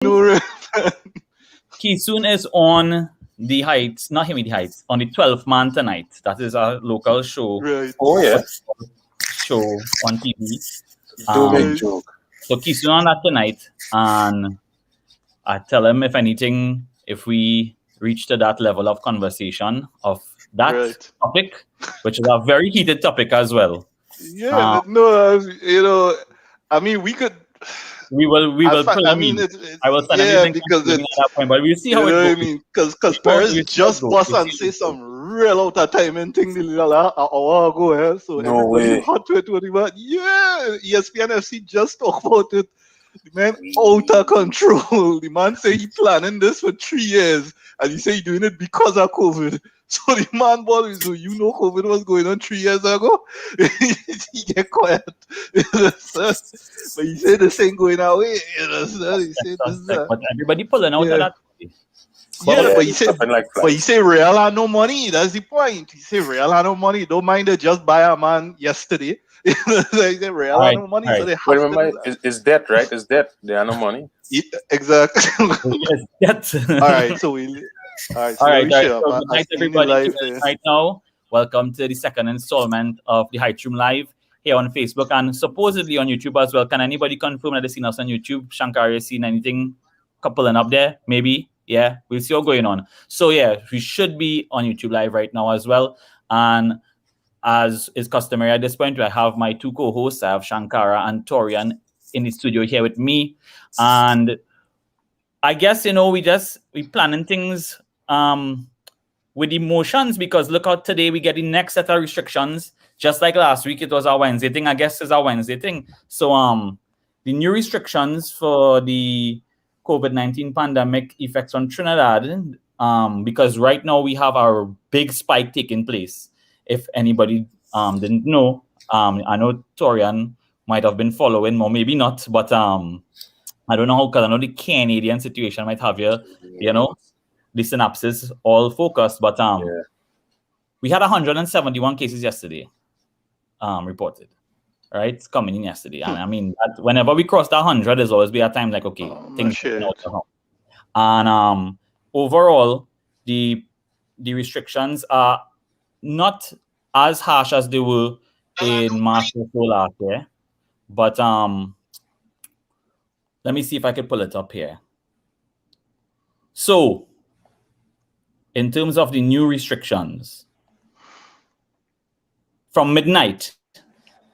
Kisun is on the Heights, not Himidi Heights, on the 12th Man tonight. That is a local show. Right. Oh, yeah. Show on TV. Don't make joke. So Kisun on that tonight, and I tell him if we reach to that level of conversation of that topic, which is a very heated topic as well. Yeah, I mean, we could. We will. I mean, I will send everything because at that point, but we'll see how it goes. I mean, because Paris just bust and say some real out of time and thing an hour ago. Yeah? So no way. Hot to it, yeah, ESPN FC just talk about it. The man out of control. The man say he planning this for 3 years, and he say he doing it because of COVID. So the man, boy, so COVID was going on 3 years ago. He get quiet. But he said this ain't going away. He said this, but everybody pulling out of that. But he say Real had no money. That's the point. He say Real had no money. Don't mind they just buy a man yesterday. He say Real had no money, so they have but remember, it's debt, right? It's debt. They have no money. Yeah, exactly. Yes, debt. All right, so All right. So good night, everybody. Right now, welcome to the second installment of the Heights Room Live here on Facebook and supposedly on YouTube as well. Can anybody confirm that they've seen us on YouTube? Shankar, you seen anything coupling up there? Maybe. Yeah, we'll see what's going on. So yeah, we should be on YouTube Live right now as well. And as is customary at this point, I have my two co-hosts. I have Shankara and Torian in the studio here with me. And I guess, we planning things with emotions, because look out, today we get the next set of restrictions. Just like last week, it was our Wednesday thing. I guess it's our Wednesday thing. So the new restrictions for the COVID-19 pandemic effects on Trinidad, because right now we have our big spike taking place. If anybody didn't know, I know Torian might have been following, or maybe not, but I don't know how, because I know the Canadian situation might have the synapses all focused, but we had 171 cases yesterday reported, right? It's coming in yesterday. And I mean, whenever we cross that 100, there's always be a time like, okay, things are out of hand. And overall, the restrictions are not as harsh as they were in March or so last year, but let me see if I can pull it up here. So, in terms of the new restrictions, from midnight,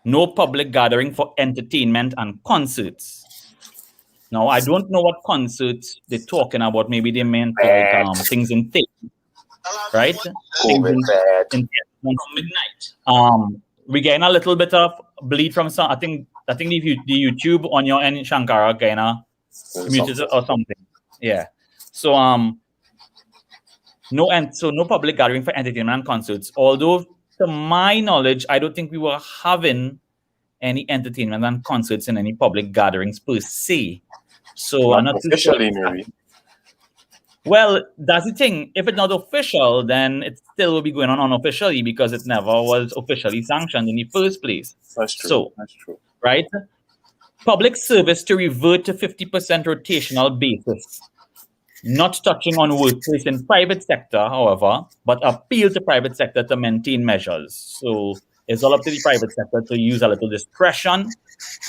no public gathering for entertainment and concerts. Now, I don't know what concerts they're talking about. Maybe they meant like things in theater, right? Things in from midnight. We're getting a little bit of bleed from some. I think the YouTube on your end, Shankara, kinda muted or something. Yeah. So no public gathering for entertainment and concerts. Although, to my knowledge, I don't think we were having any entertainment and concerts in any public gatherings per se. So I'm not officially, maybe. Well, that's the thing. If it's not official, then it still will be going on unofficially, because it never was officially sanctioned in the first place. That's true. So, that's true. Right? Public service to revert to 50% rotational basis. Not touching on workplace in private sector, however, but appeal to private sector to maintain measures. So it's all up to the private sector to use a little discretion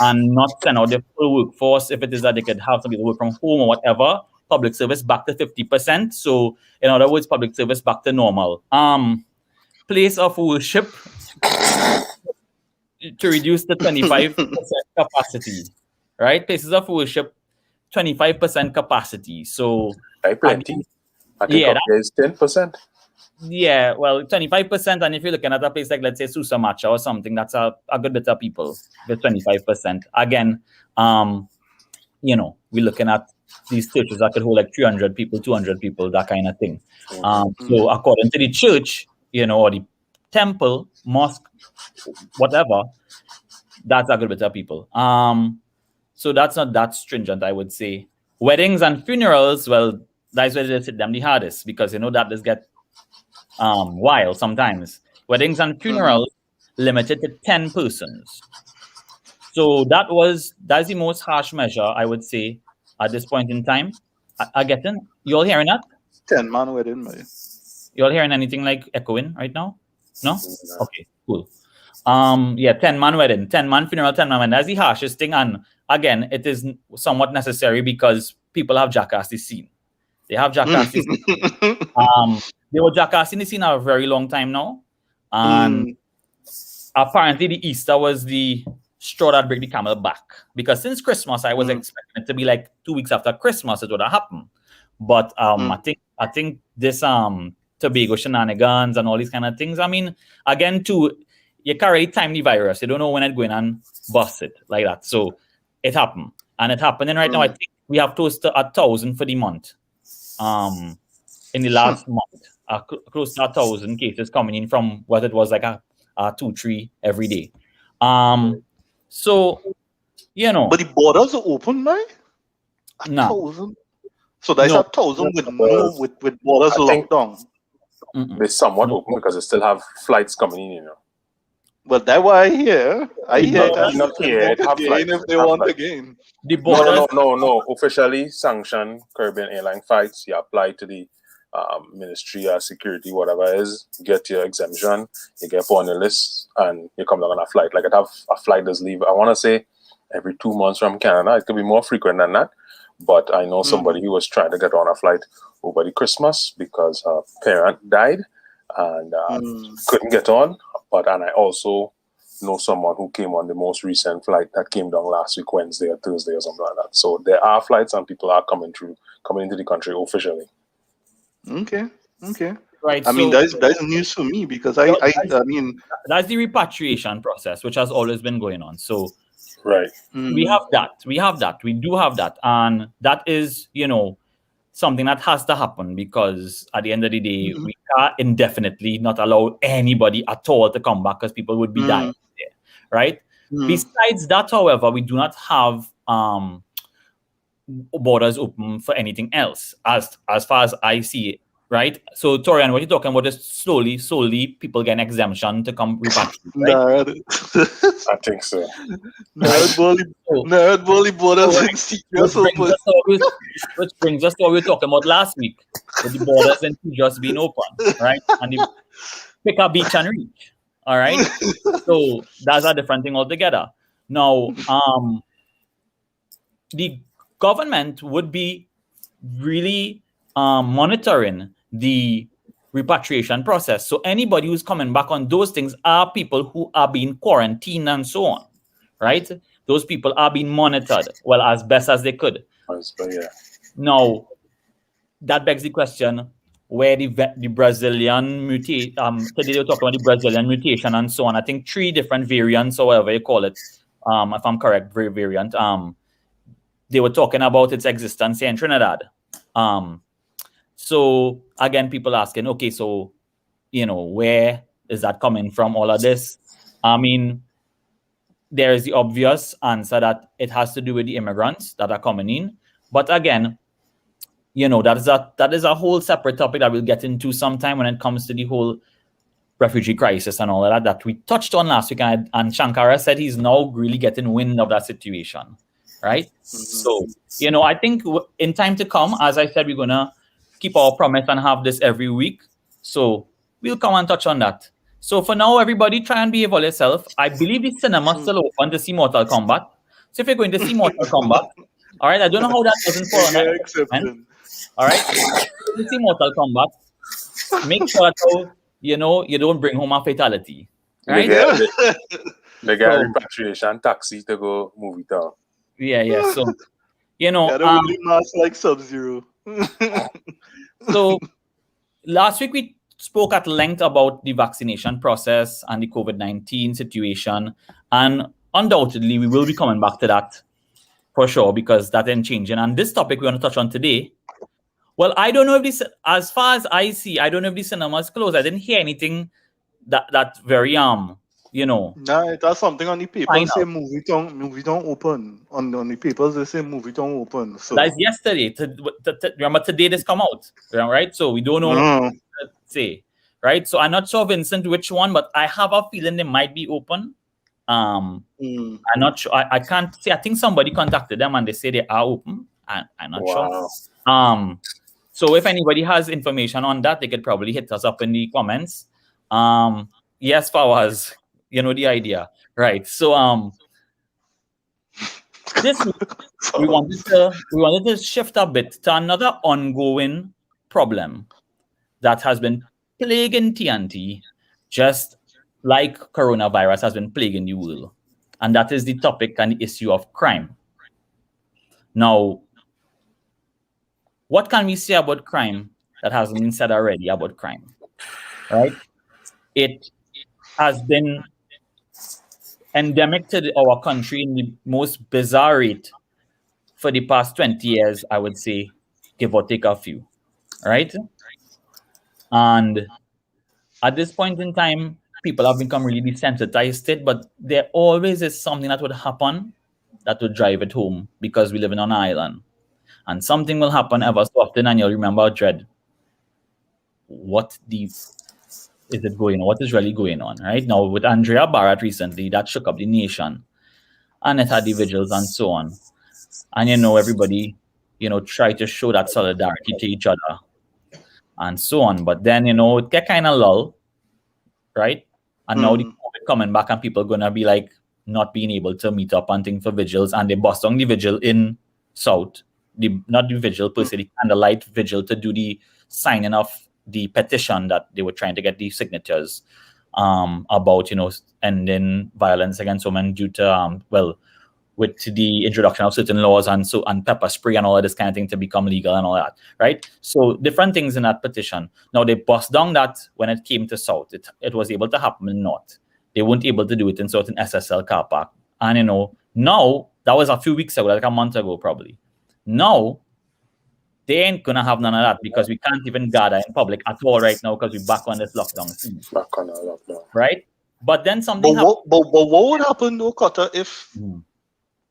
and not send out the full workforce. If it is that they could have some people work from home or whatever, public service back to 50%. So in other words, public service back to normal. Place of worship to reduce the 25% capacity, right? Places of worship, 25% capacity. So I think it's 10%. Yeah, well, 25%. And if you're looking at a place like, let's say, Susamacha or something, that's a good bit of people with 25%. Again, we're looking at these churches that could hold like 300 people, 200 people, that kind of thing. So according to the church, or the temple, mosque, whatever, that's a good bit of people. So that's not that stringent, I would say. Weddings and funerals, well, that's where they hit them the hardest, because that does get wild sometimes. Weddings and funerals limited to 10 persons. So that's the most harsh measure, I would say, at this point in time. I get it. You all hearing that? 10-man wedding, man. You all hearing anything like echoing right now? No? Okay, cool. 10-man wedding, 10-man funeral, 10-man wedding. That's the harshest thing. And again, it is somewhat necessary because people have jackassed the scene. They have jackassed the scene. They were jackassing the scene a very long time now. And apparently the Easter was the straw that break the camel back. Because since Christmas, I was expecting it to be like 2 weeks after Christmas it would have happened. But I think this Tobago shenanigans and all these kind of things. I mean, again, too, you can't really time the virus. You don't know when it's going and bust it like that. So it happened. And it's happening right now. I think we have close to 1,000 for the month. In the last month, close to 1,000 cases coming in from what it was like a 2-3 every day. So, you know. But the borders are open, man? No. 1,000? So there's 1,000 with borders locked down. They're somewhat open because they still have flights coming in, you know. Well, that's why I hear that. Not here. If they want again. The borders. No. Officially sanctioned Caribbean airline flights. You apply to the Ministry of Security, whatever it is, get your exemption, you get put on the list, and you come down on a flight. Like I have a flight that's leave. I want to say every 2 months from Canada. It could be more frequent than that. But I know somebody who was trying to get on a flight over the Christmas because her parent died and couldn't get on. And I also know someone who came on the most recent flight that came down last week, Wednesday or Thursday or something like that. So there are flights and people are coming into the country officially. Okay. Right. I mean, that's news for me because I mean that's the repatriation process, which has always been going on. So right. We have that. We do have that. And that is, you know, something that has to happen because at the end of the day, we can't indefinitely not allow anybody at all to come back because people would be dying there, right? Besides that, however, we do not have borders open for anything else as far as I see it, right? So, Torian, what you're talking about is solely people get an exemption to come repatriate, right? I think so. Nerd borders which brings us to what we were talking about last week, with the borders and just being open, right? And the pick a beach and reach, all right? So that's a different thing altogether. Now, the government would be really monitoring the repatriation process. So anybody who's coming back on those things are people who are being quarantined and so on, right? Those people are being monitored, well, as best as they could. Yeah. Now, that begs the question, where the Brazilian mutation, today they were talking about the Brazilian mutation and so on. I think 3 different variants, or whatever you call it, if I'm correct, variant. They were talking about its existence here in Trinidad. So again, people asking, okay, so, you know, where is that coming from, all of this? I mean, there is the obvious answer that it has to do with the immigrants that are coming in. But again, you know, that is a whole separate topic that we'll get into sometime when it comes to the whole refugee crisis and all of that we touched on last week. And Shankara said he's now really getting wind of that situation, right? So, you know, I think in time to come, as I said, we're going to keep our promise and have this every week. So we'll come and touch on that. So for now, everybody, try and behave all yourself. I believe the cinema still open to see Mortal Kombat. So if you're going to see Mortal Kombat, all right, I don't know how that doesn't fall on that. All right, if you see Mortal Kombat, make sure that you know you don't bring home a fatality. Right? They get a repatriation taxi to go movie town. Yeah. So you know, really mask like Sub-Zero. So last week we spoke at length about the vaccination process and the COVID-19 situation, and undoubtedly we will be coming back to that for sure because that ain't changing. And this topic we want to touch on today, well, I don't know if this, as far as I see, I don't know if the cinema is closed. I didn't hear anything that very you know. Nah, that's something on the papers say movie don't open. On the papers they say movie don't open. So that's yesterday. Remember today this come out, right? So we don't know what to say, right? So I'm not sure, Vincent, which one, but I have a feeling they might be open. I'm not sure. I can't say. I think somebody contacted them and they say they are open. I'm not sure. So if anybody has information on that, they could probably hit us up in the comments. Yes, Fawaz, you know the idea, right? So this week we wanted to shift a bit to another ongoing problem that has been plaguing TNT, just like coronavirus has been plaguing the world, and that is the topic and the issue of crime. Now, what can we say about crime that hasn't been said already about crime? Right? It has been endemic to our country in the most bizarre rate for the past 20 years, I would say, give or take a few. Right? And at this point in time, people have become really desensitized to it, but there always is something that would happen that would drive it home because we live in an island. And something will happen ever so often, and you'll remember dread. What is it going on? What is really going on? Right now, with Andrea Barrett recently, that shook up the nation, and it had the vigils and so on. And everybody, tried to show that solidarity to each other, and so on. But then, it get kind of lull, right? And now the COVID coming back, and people gonna be like not being able to meet up and things for vigils, and they bust down the vigil in South. Not the vigil per se, the candlelight vigil to do the signing of the petition that they were trying to get the signatures about, ending violence against women due to, with the introduction of certain laws and pepper spray and all of this kind of thing to become legal and all that, right? So different things in that petition. Now they bust down that when it came to South, it was able to happen in North. They weren't able to do it in South in SSL car park. And now that was a few weeks ago, like a month ago probably. Now, they ain't gonna have none of that because we can't even gather in public at all right now because we're back on this lockdown. Back on the lockdown. Right? But then something happened. But what would happen though, Cutter, if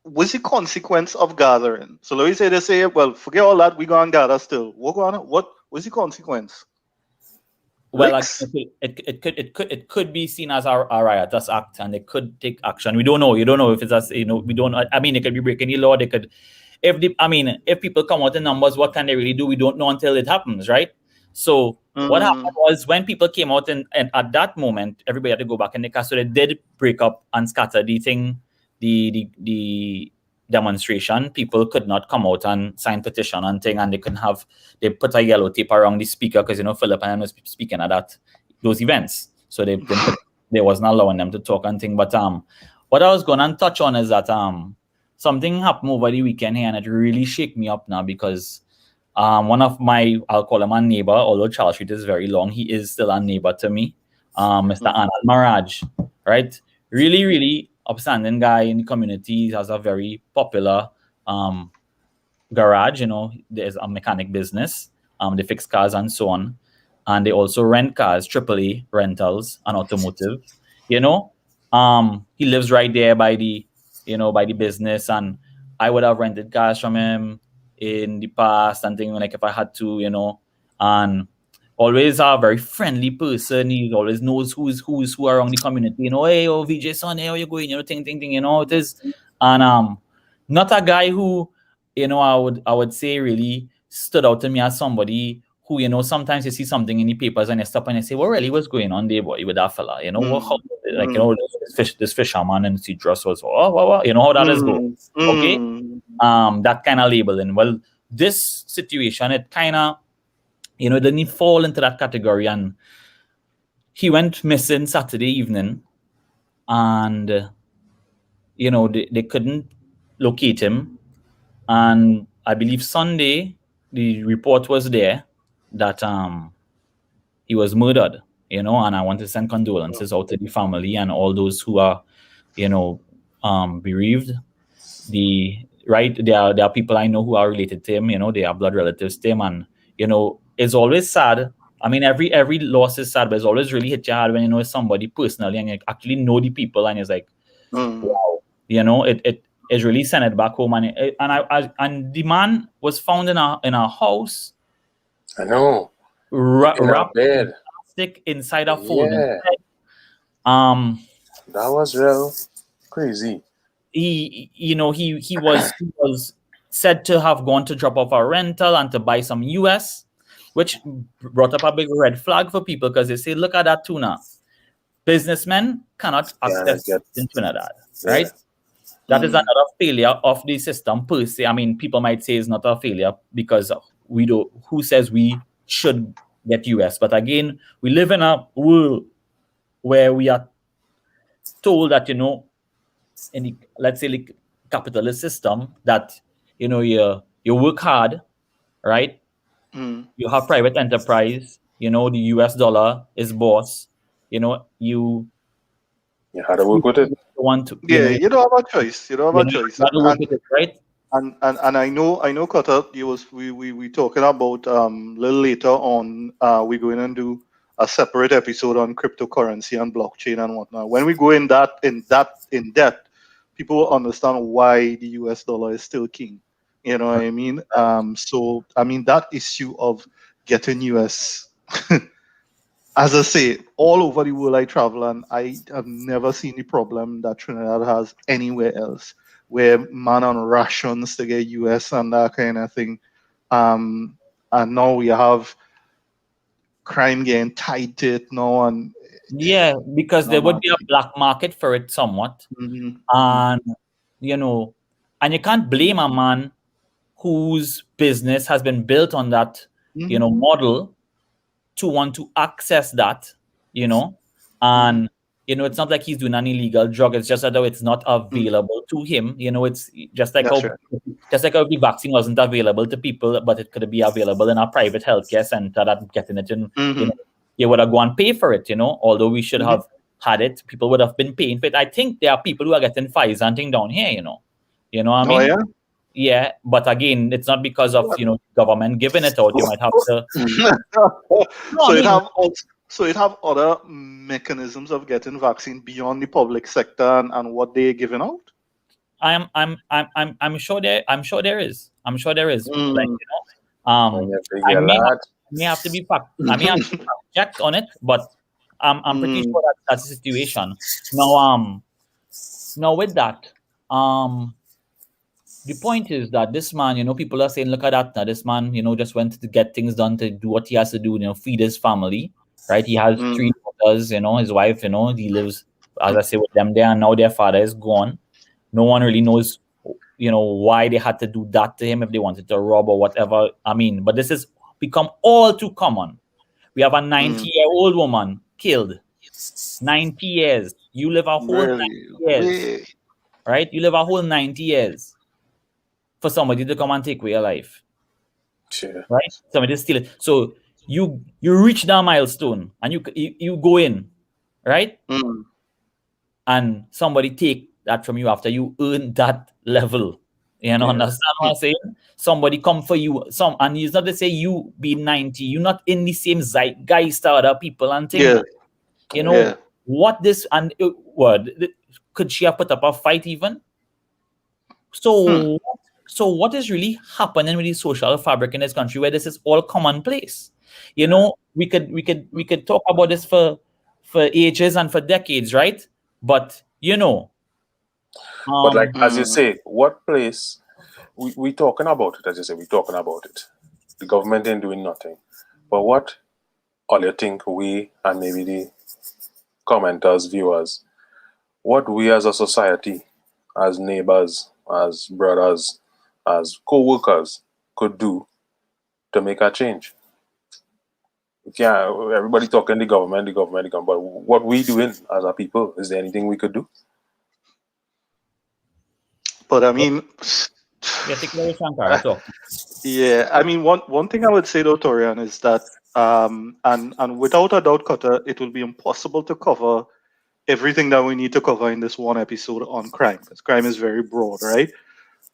what's the consequence of gathering? So let me say they say, well, forget all that, we go and gather still. What's the consequence? Well, it could be seen as a riotous act, and they could take action. We don't know. You don't know if it's as we don't. I mean, it could be breaking the law. They could. If people come out in numbers, what can they really do? We don't know until it happens, right? So what happened was when people came out and at that moment, everybody had to go back in the car. So they did break up and scatter the demonstration. People could not come out and sign petition and thing, and they put a yellow tape around the speaker because Philip and I was speaking at those events. So they wasn't allowing them to talk and thing. But what I was gonna touch on is that something happened over the weekend here, and it really shook me up now because one of my, I'll call him a neighbor, although Charles Street is very long, he is still a neighbor to me, Mr. Anand Maraj, right? Really, really upstanding guy in the community. He has a very popular garage, there's a mechanic business, they fix cars and so on, and they also rent cars, AAA rentals and automotive, he lives right there by the business, and I would have rented cars from him in the past and things like if I had to, and always a very friendly person. He always knows who around the community, hey, VJ son, hey, how you going, thing, it is. And not a guy who, I would say really stood out to me as somebody who, sometimes you see something in the papers and you stop and you say, what really was going on there, boy, with that fella? This fisherman in Citrus was, how that is going. Okay? That kind of labeling. Well, this situation, it kind of, didn't fall into that category. And he went missing Saturday evening, and, they couldn't locate him. And I believe Sunday, the report was there that he was murdered, and I want to send condolences out to the family and all those who are, bereaved. There are people I know who are related to him, they are blood relatives to him, and it's always sad. I mean, every loss is sad, but it's always really hit you hard when you know somebody personally and you actually know the people, and it's like, wow, it really sent it back home, and the man was found in a house. I know. Wrapped in plastic inside a folding bed. That was real crazy. He was said to have gone to drop off a rental and to buy some US, which brought up a big red flag for people because they say, look at that tuna. Businessmen cannot access in Trinidad, right? That is another failure of the system per se. I mean, people might say it's not a failure because we do. Who says we should get US? But again, we live in a world where we are told that, in the, let's say, like capitalist system, that you work hard, right? You have private enterprise. The US dollar is boss. You had to work with it. You don't have a choice. You don't have a choice. Right? And I know, Qatar, we talking about a little later on. We're going to do a separate episode on cryptocurrency and blockchain and whatnot. When we go in depth, people will understand why the US dollar is still king. You know what I mean? So I mean that issue of getting US. As I say, all over the world I travel, and I have never seen the problem that Trinidad has anywhere else, where man on rations to get US and that kind of thing. And now we have crime getting tied to it now. And because there would be a black market for it somewhat. And, and you can't blame a man whose business has been built on that, model to want to access that, and it's not like he's doing an illegal drug. It's just that it's not available to him. It's just like how the vaccine wasn't available to people, but it could be available in a private healthcare center that getting it in. You would have gone and pay for it. Although we should have had it, people would have been paying for it. I think there are people who are getting Pfizer and thing down here. You know what I mean? Yeah. Yeah, but again, it's not because of government giving it out. You might have to. So it have other mechanisms of getting vaccine beyond the public sector and what they're giving out. I'm sure there is. I'm sure there is. Like, I may have to be checked on it, but I'm pretty sure that's the situation. Now with that, the point is that this man, people are saying, look at that now. This man, just went to get things done, to do what he has to do, feed his family, right? He has 3 daughters, his wife, he lives, as I say, with them there, and now their father is gone. No one really knows, why they had to do that to him, if they wanted to rob or whatever. I mean, but this has become all too common. We have a 90-year-old woman killed. 90 years. You live a whole 90 years. Right? You live a whole 90 years for somebody to come and take away your life. Sure. Right? Somebody steal it. So you reach that milestone and you go in, right? And somebody take that from you after you earn that level. Understand what I'm saying? Somebody come for you. And it's not to say you be 90. You're not in the same zeitgeist other people and things. What this and what could she have put up a fight even? So what is really happening with the social fabric in this country where this is all commonplace? We could talk about this for ages and for decades, right? But but like as you say, what place we talking about it? As you say, we talking about it. The government ain't doing nothing. But what all you think we and maybe the commenters, viewers, what we as a society, as neighbors, as brothers, as co-workers could do to make a change? Everybody talking the government, but what we doing as a people, is there anything we could do? But I mean, I mean, one thing I would say though, Torian, is that and without a doubt, Qatar, it will be impossible to cover everything that we need to cover in this one episode on crime, because crime is very broad, right?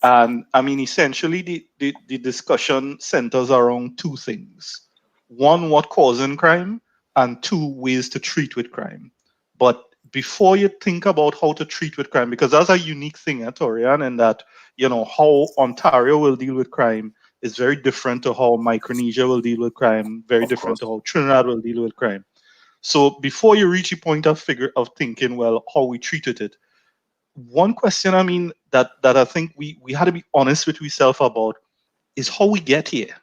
And I mean, essentially, the discussion centers around 2 things: 1, what causing crime, and 2, ways to treat with crime. But before you think about how to treat with crime, because that's a unique thing, Torian, and that how Ontario will deal with crime is very different to how Micronesia will deal with crime, very different to how Trinidad will deal with crime. So before you reach a point of thinking, well, how we treated it, one question, I mean, that I think we had to be honest with ourselves about is how we get here.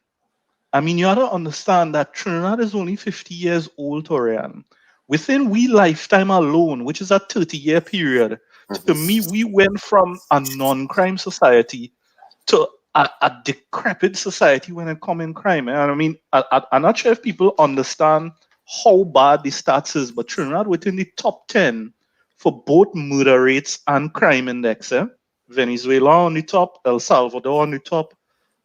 I mean, you have to understand that Trinidad is only 50 years old, Torian. Within we lifetime alone, which is a 30-year period, to me, we went from a non-crime society to a decrepit society when it comes in crime. And I mean, I'm not sure if people understand how bad the stats is, but Trinidad within the top 10 for both murder rates and crime index. Venezuela on the top, El Salvador on the top.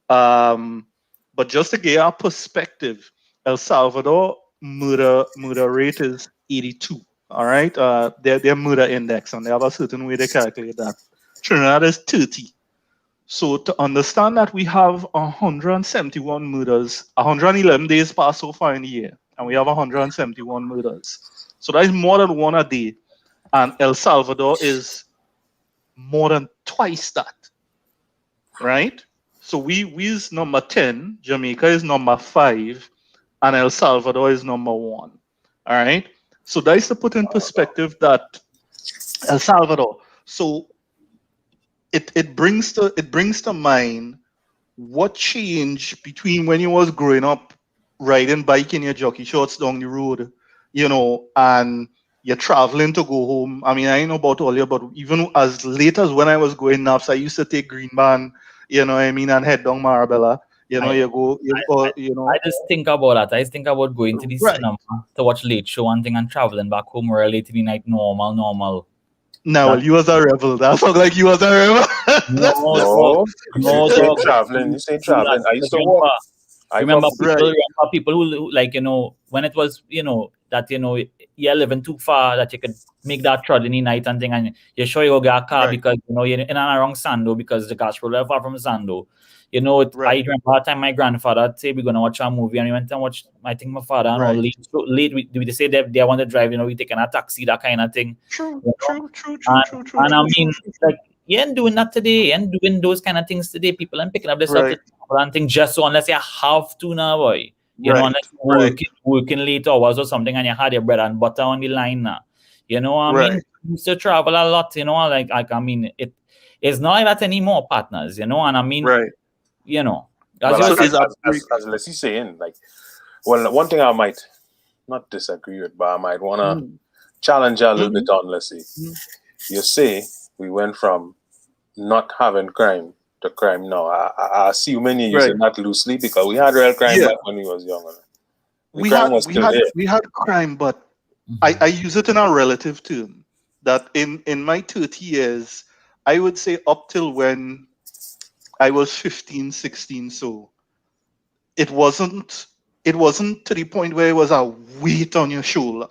But just to get our perspective, El Salvador murder rate is 82. All right, their murder index, and they have a certain way they calculate that. Trinidad is 30. So to understand that we have 171 murders, 111 days passed so far in the year, and we have 171 murders. So that is more than one a day. And El Salvador is more than twice that, right? So we is number 10, Jamaica is number 5, and El Salvador is number 1. All right. So that is to put in perspective that El Salvador. So it brings to mind what changed between when you was growing up riding bike in your jockey shorts down the road, and you're traveling to go home. I mean, I know about all you, but even as late as when I was going naps, I used to take Green Band, and head down Marabella. I just think about that. I just think about going to the cinema to watch late show and thing and traveling back home or late in the night, normal. No, you was a rebel. That sounds like you was a rebel. No, you say traveling. I used to walk. I remember people who like, when it was, that, you're living too far that you could make that trot in the night and thing, and you're sure you'll get a car because, you're in and around Sando because the gas road far from Sando. I remember that time my grandfather say we're going to watch a movie, and we went and watched, I think my father, late, we say that they want to drive, we taking a taxi, that kind of thing. True. And I mean, like, you ain't doing that today, you ain't doing those kind of things today. People ain't picking up this stuff and thing just so unless you have to now, boy. Unless you're working late hours or something and you had your bread and butter on the line now. I mean, you used to travel a lot, like I mean, it's not like that anymore, partners, and I mean, as Leslie's saying, like, well, one thing I might not disagree with, but I might want to challenge you a little bit on, Leslie. You say we went from not having crime to crime now. I assume many using that loosely because we had real crime back when we was younger. We had crime, but I use it in a relative term. That in my 30 years, I would say up till when I was 15, 16, so it wasn't to the point where it was a weight on your shoulder.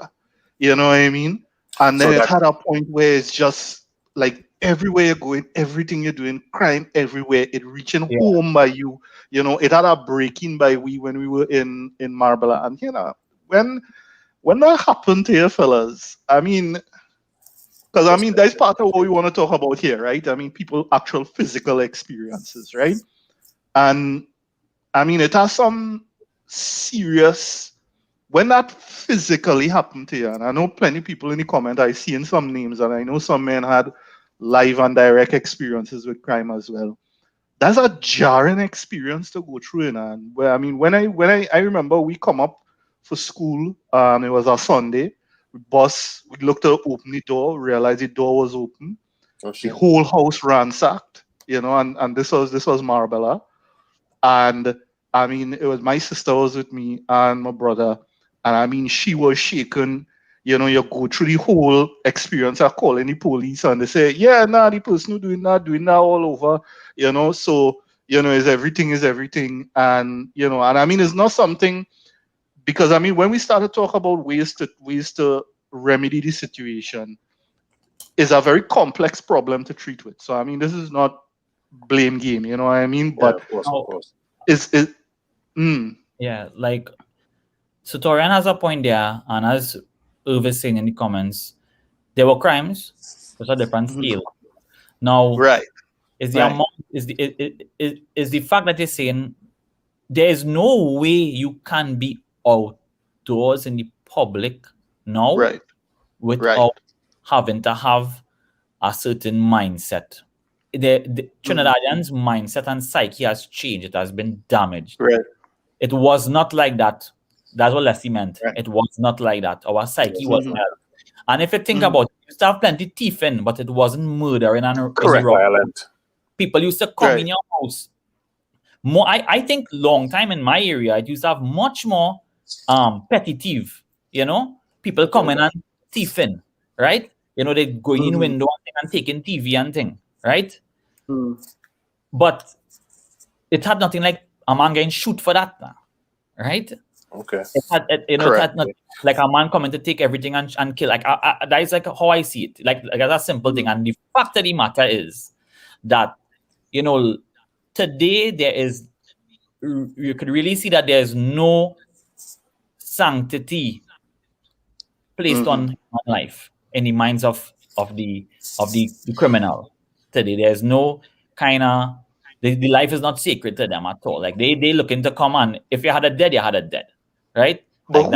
You know what I mean? And then it had a point where it's just like everywhere you're going, everything you're doing, crime everywhere, it reaching home by you. It had a breaking by when we were in Marbella. And when that happened to you fellas, I mean, because I mean that's part of what we want to talk about here, right? I mean, people actual physical experiences, right? And I mean, it has some serious when that physically happened to you, and I know plenty of people in the comment, I seen some names, and I know some men had live and direct experiences with crime as well. That's a jarring experience to go through, and where I mean, when I remember we come up for school, it was a Sunday. We looked to open the door, realized the door was open. The whole house ransacked, and this was Marbella. And I mean, it was my sister was with me and my brother. And I mean, she was shaken. You go through the whole experience of calling the police and they say, yeah, the person who doing that all over, so, is everything. And, and I mean, it's not something, because I mean, when we started talk about ways to remedy the situation, it's a very complex problem to treat with. So, I mean, this is not blame game, you know what I mean? But of course. Yeah, like, so Torian has a point there, and as Irv saying in the comments, there were crimes, there's a different scale. Now, is the amount is the fact that you're saying there is no way you can be outdoors in the public now without having to have a certain mindset. The Trinidadians' mindset and psyche has changed. It has been damaged. Right. It was not like that. That's what Leslie meant. Right. It was not like that. Our psyche was held. And if you think about it, you used to have plenty thief in, but it wasn't murdering and Correct. Violent. People used to come in your house. More, I think long time in my area, it used to have much more petty thief. People coming and thieving, right? They going in window and taking TV and thing, right? But it had nothing like a man getting shoot for that, right? Okay. It had not like a man coming to take everything and kill. Like that is like how I see it. Like that's a simple thing. And the fact of the matter is that today you could really see that there is no sanctity placed on life in the minds of the criminal today. There's no kind of the life is not sacred to them at all. Like they looking to come on. If you had a dead, you had a dead, right? But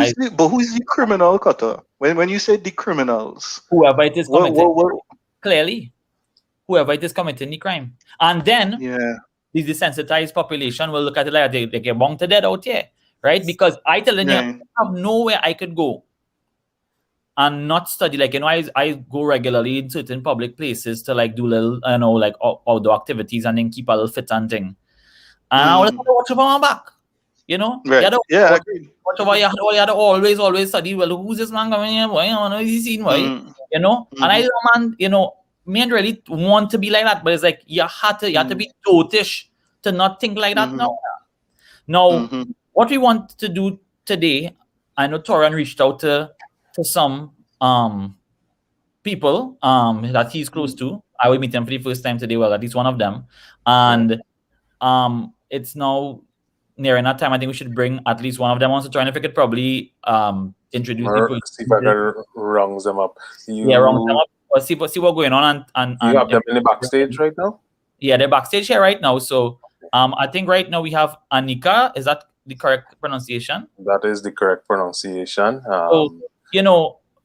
who's the criminal, Kata? When you say the criminals, whoever it is committing, clearly, whoever it is committing the crime, and then the desensitized population will look at it like they get bound to dead out here, right? Because I tell them, I have nowhere I could go and not study. Like I go regularly in certain public places to like do little, like outdoor activities and then keep a little fit and thing. And I would have to watch over my back. Right. Watch over you had to always study. Well, who's this man coming here? Boy, is he seen? Boy, And I man, me and really want to be like that, but it's like you have to be dotish to not think like that now. Now, what we want to do today, I know Toran reached out to some people that he's close to. I will meet them for the first time today. Well, at least one of them, and it's now nearing that time. I think we should bring at least one of them on to join. If we could probably introduce people. See if I can round them up. Round them up. Or see what's going on and you have them in the backstage right now? Yeah, they're backstage here right now. So I think right now we have Anika. Is that the correct pronunciation? That is the correct pronunciation.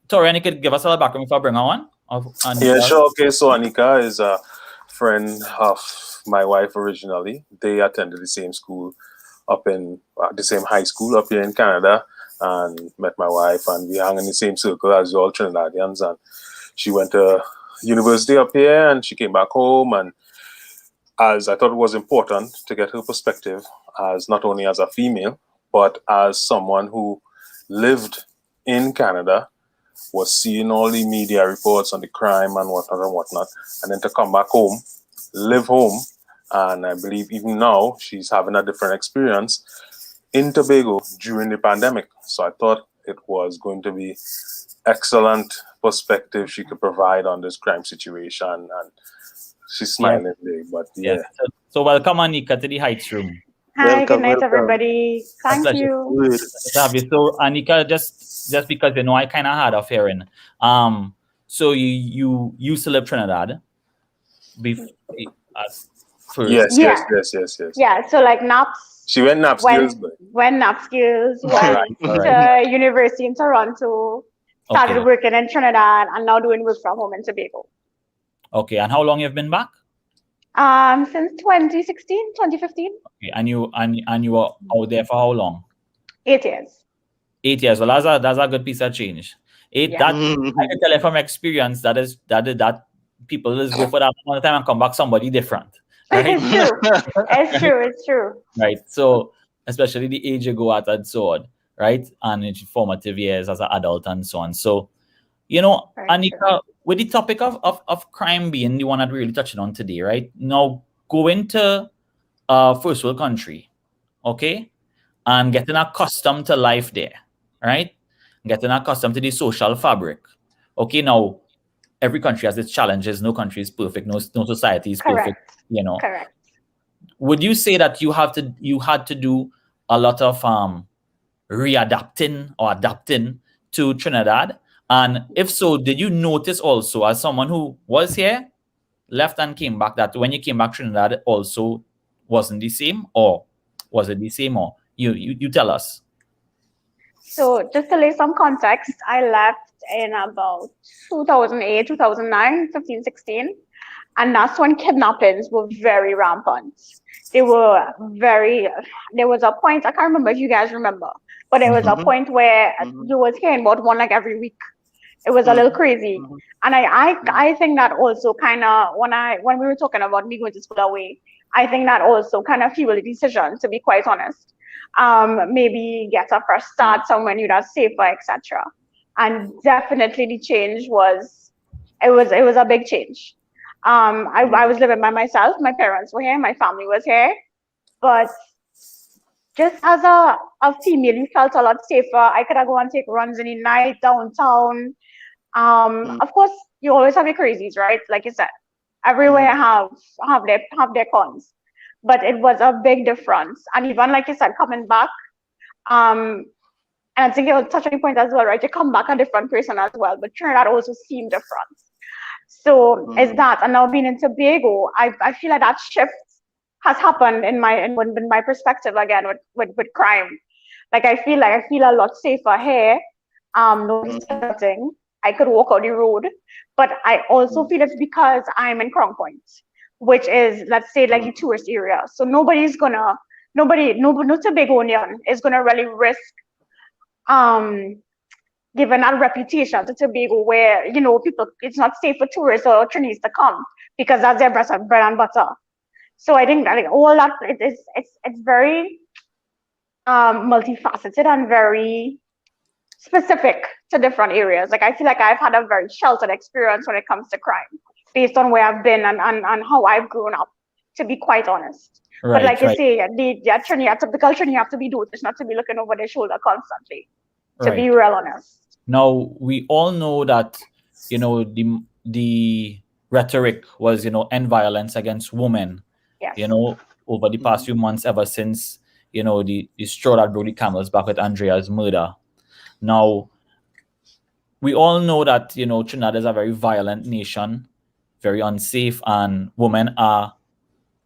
Tori, you could give us a little background before I bring her on? Yeah, sure. Okay, so Anika is a friend of my wife originally. They attended the same school up in the same high school up here in Canada, and met my wife, and we hang in the same circle as all Trinidadians. And she went to university up here, and she came back home. And as I thought it was important to get her perspective, as not only as a female, but as someone who lived in Canada, was seeing all the media reports on the crime and whatnot, and then to come back home, live home, and I believe even now she's having a different experience in Tobago during the pandemic. So I thought it was going to be excellent perspective she could provide on this crime situation, and she's smiling today. But so welcome, Anika, to the Heights Room. Hi, good night, everybody. Thank you. So Anika, just because I kind of had of hearing. So you used to live Trinidad first. Yes. Yeah, so like NAPS. She went NAPS skills. When NAPS skills went to university in Toronto, started working in Trinidad, and now doing work from home in Tobago. Okay, and how long you've been back? Since 2016, 2015. Okay, and you were out there for how long? 8 years. 8 years. Well, that's a good piece of change. I can tell you from experience that people just go for that all the time and come back somebody different. Right? It's true. Right. So especially the age you go at and so on, right? And in formative years as an adult and so on. So, Anika, with the topic of crime being the one that we're really touching on today, right? Now, going to a first world country, okay? And getting accustomed to life there, right? Getting accustomed to the social fabric. Okay, now, every country has its challenges. No country is perfect. No society is perfect. Correct. Would you say that you had to do a lot of readapting or adapting to Trinidad? And if so, did you notice also, as someone who was here, left and came back, that when you came back, Trinidad also wasn't the same, or was it the same? Or you tell us. So just to lay some context, I left in about 2008, 2009, 15, 16. And that's when kidnappings were very rampant. They were very, there was a point, I can't remember if you guys remember, but there was a point where you was hearing about one like every week. It was a little crazy. And I think that also kind of, when we were talking about me going to school away, I think that also kind of fueled the decision, to be quite honest. Maybe get a fresh start somewhere new that's safer, etc. And definitely the change was, it was a big change. I was living by myself. My parents were here. My family was here. But just as a female, you felt a lot safer. I could go and take runs in the night downtown. Of course, you always have your crazies, right? Like you said, everywhere have their cons. But it was a big difference. And even like you said, coming back, and I think it was touching point as well, right? You come back a different person as well. But Trinidad also seemed different. So is that, and now being in Tobago, I feel like that shift has happened in my perspective again with crime. Like I feel a lot safer here. Nobody's nothing. I could walk out the road, but I also feel it's because I'm in Crown Point, which is, let's say, like the tourist area. So no Tobagonian is gonna really risk given our reputation to Tobago, where people, it's not safe for tourists or Chinese to come because that's their bread and butter. So I think that like, all that it's very multifaceted and very specific to different areas. Like I feel like I've had a very sheltered experience when it comes to crime, based on where I've been and how I've grown up, to be quite honest. Right, but like you say, the typical Trini have to be dotish, not to be looking over their shoulder constantly. To be real honest. Now we all know that the rhetoric was end violence against women. Yes. Over the past few months, ever since the straw that broke the camel's back with Andrea's murder. Now we all know that Trinidad is a very violent nation, very unsafe, and women are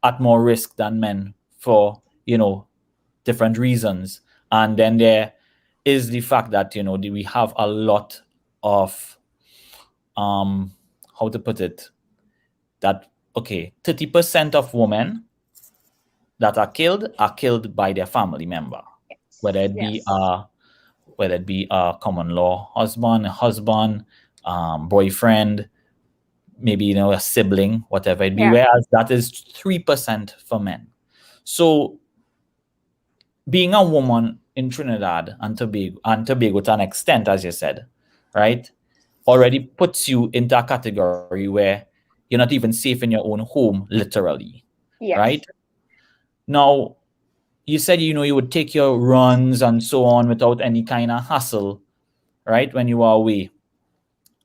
at more risk than men for different reasons. And then there is the fact that we have a lot of how to put it, that 30% of women that are killed by their family member, whether it be a common law husband, boyfriend, maybe a sibling, whatever it be. Whereas that is 3% for men. So being a woman in Trinidad and Tobago to an extent, as you said, right, already puts you into a category where you're not even safe in your own home, literally. Yes. Right? Now, you said, you would take your runs and so on without any kind of hassle, right, when you are away.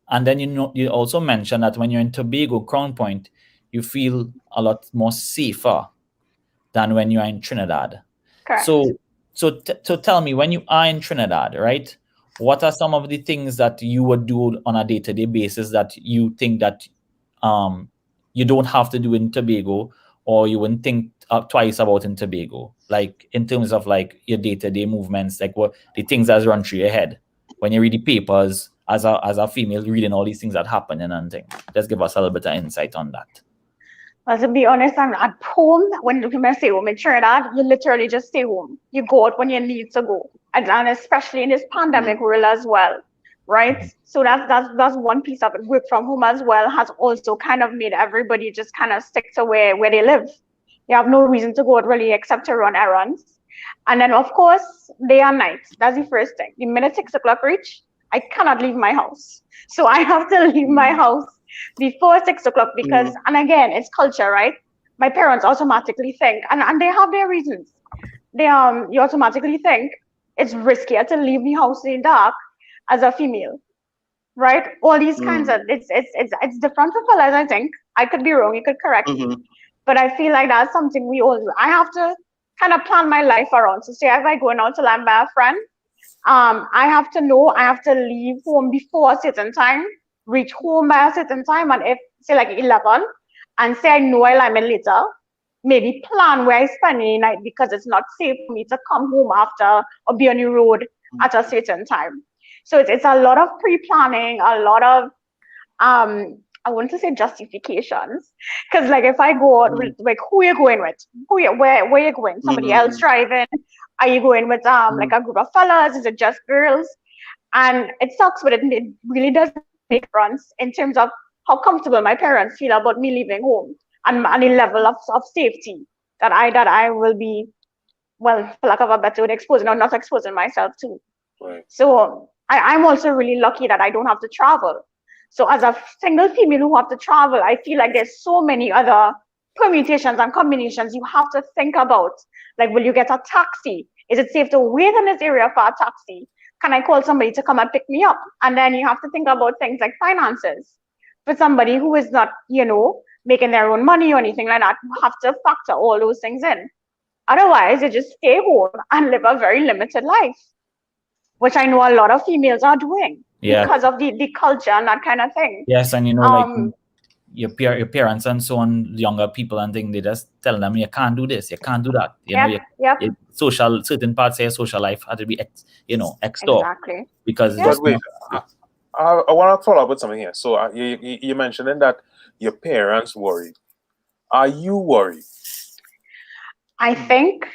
And then, you also mentioned that when you're in Tobago, Crown Point, you feel a lot more safer than when you are in Trinidad. Correct. So tell me, when you are in Trinidad, right, what are some of the things that you would do on a day-to-day basis that you think that you don't have to do in Tobago, or you wouldn't think twice about in Tobago, like in terms of like your day-to-day movements, like what the things that run through your head when you read the papers as a female, reading all these things that happen and things? Just give us a little bit of insight on that. Well, to be honest, I'm at home. When you stay home in Trinidad, you literally just stay home. You go out when you need to go, and especially in this pandemic world as well, right? So that's one piece of it. Work from home as well has also kind of made everybody just kind of stick to where they live. You have no reason to go out really except to run errands. And then of course, day and night. That's the first thing. The minute 6 o'clock reach, I cannot leave my house. So I have to leave my house before 6 o'clock because, and again, it's culture, right? My parents automatically think, and they have their reasons. You automatically think it's riskier to leave the house in the dark as a female, right? All these kinds of, it's different for fellas, I think. I could be wrong, you could correct me. But I feel like that's something I have to kind of plan my life around. So say if I go out to land by a friend, I have to know I have to leave home before a certain time, reach home by a certain time, and if say like 11, and say I know I'll am in later, maybe plan where I spend the night because it's not safe for me to come home after or be on the road at a certain time. So it's a lot of pre-planning, a lot of I want to say justifications, because like if I go out with, like, who you're going with, where you're going, somebody else driving, are you going with like a group of fellas, is it just girls? And it sucks, but it really does make runs in terms of how comfortable my parents feel about me leaving home, and the level of safety that I will be, well, for lack of a better word, exposing or not exposing myself to. Right. So I'm also really lucky that I don't have to travel. So as a single female who have to travel, I feel like there's so many other permutations and combinations you have to think about. Like, will you get a taxi? Is it safe to wait in this area for a taxi? Can I call somebody to come and pick me up? And then you have to think about things like finances. For somebody who is not, making their own money or anything like that, you have to factor all those things in. Otherwise, you just stay home and live a very limited life, which I know a lot of females are doing because of the culture and that kind of thing. Yes, and like your parents and so on, younger people and things, they just tell them you can't do this, you can't do that. Certain parts of your social life had to be extort. Exactly. Because but wait, I want to follow up with something here. So you mentioning that your parents worried. Are you worried? I think,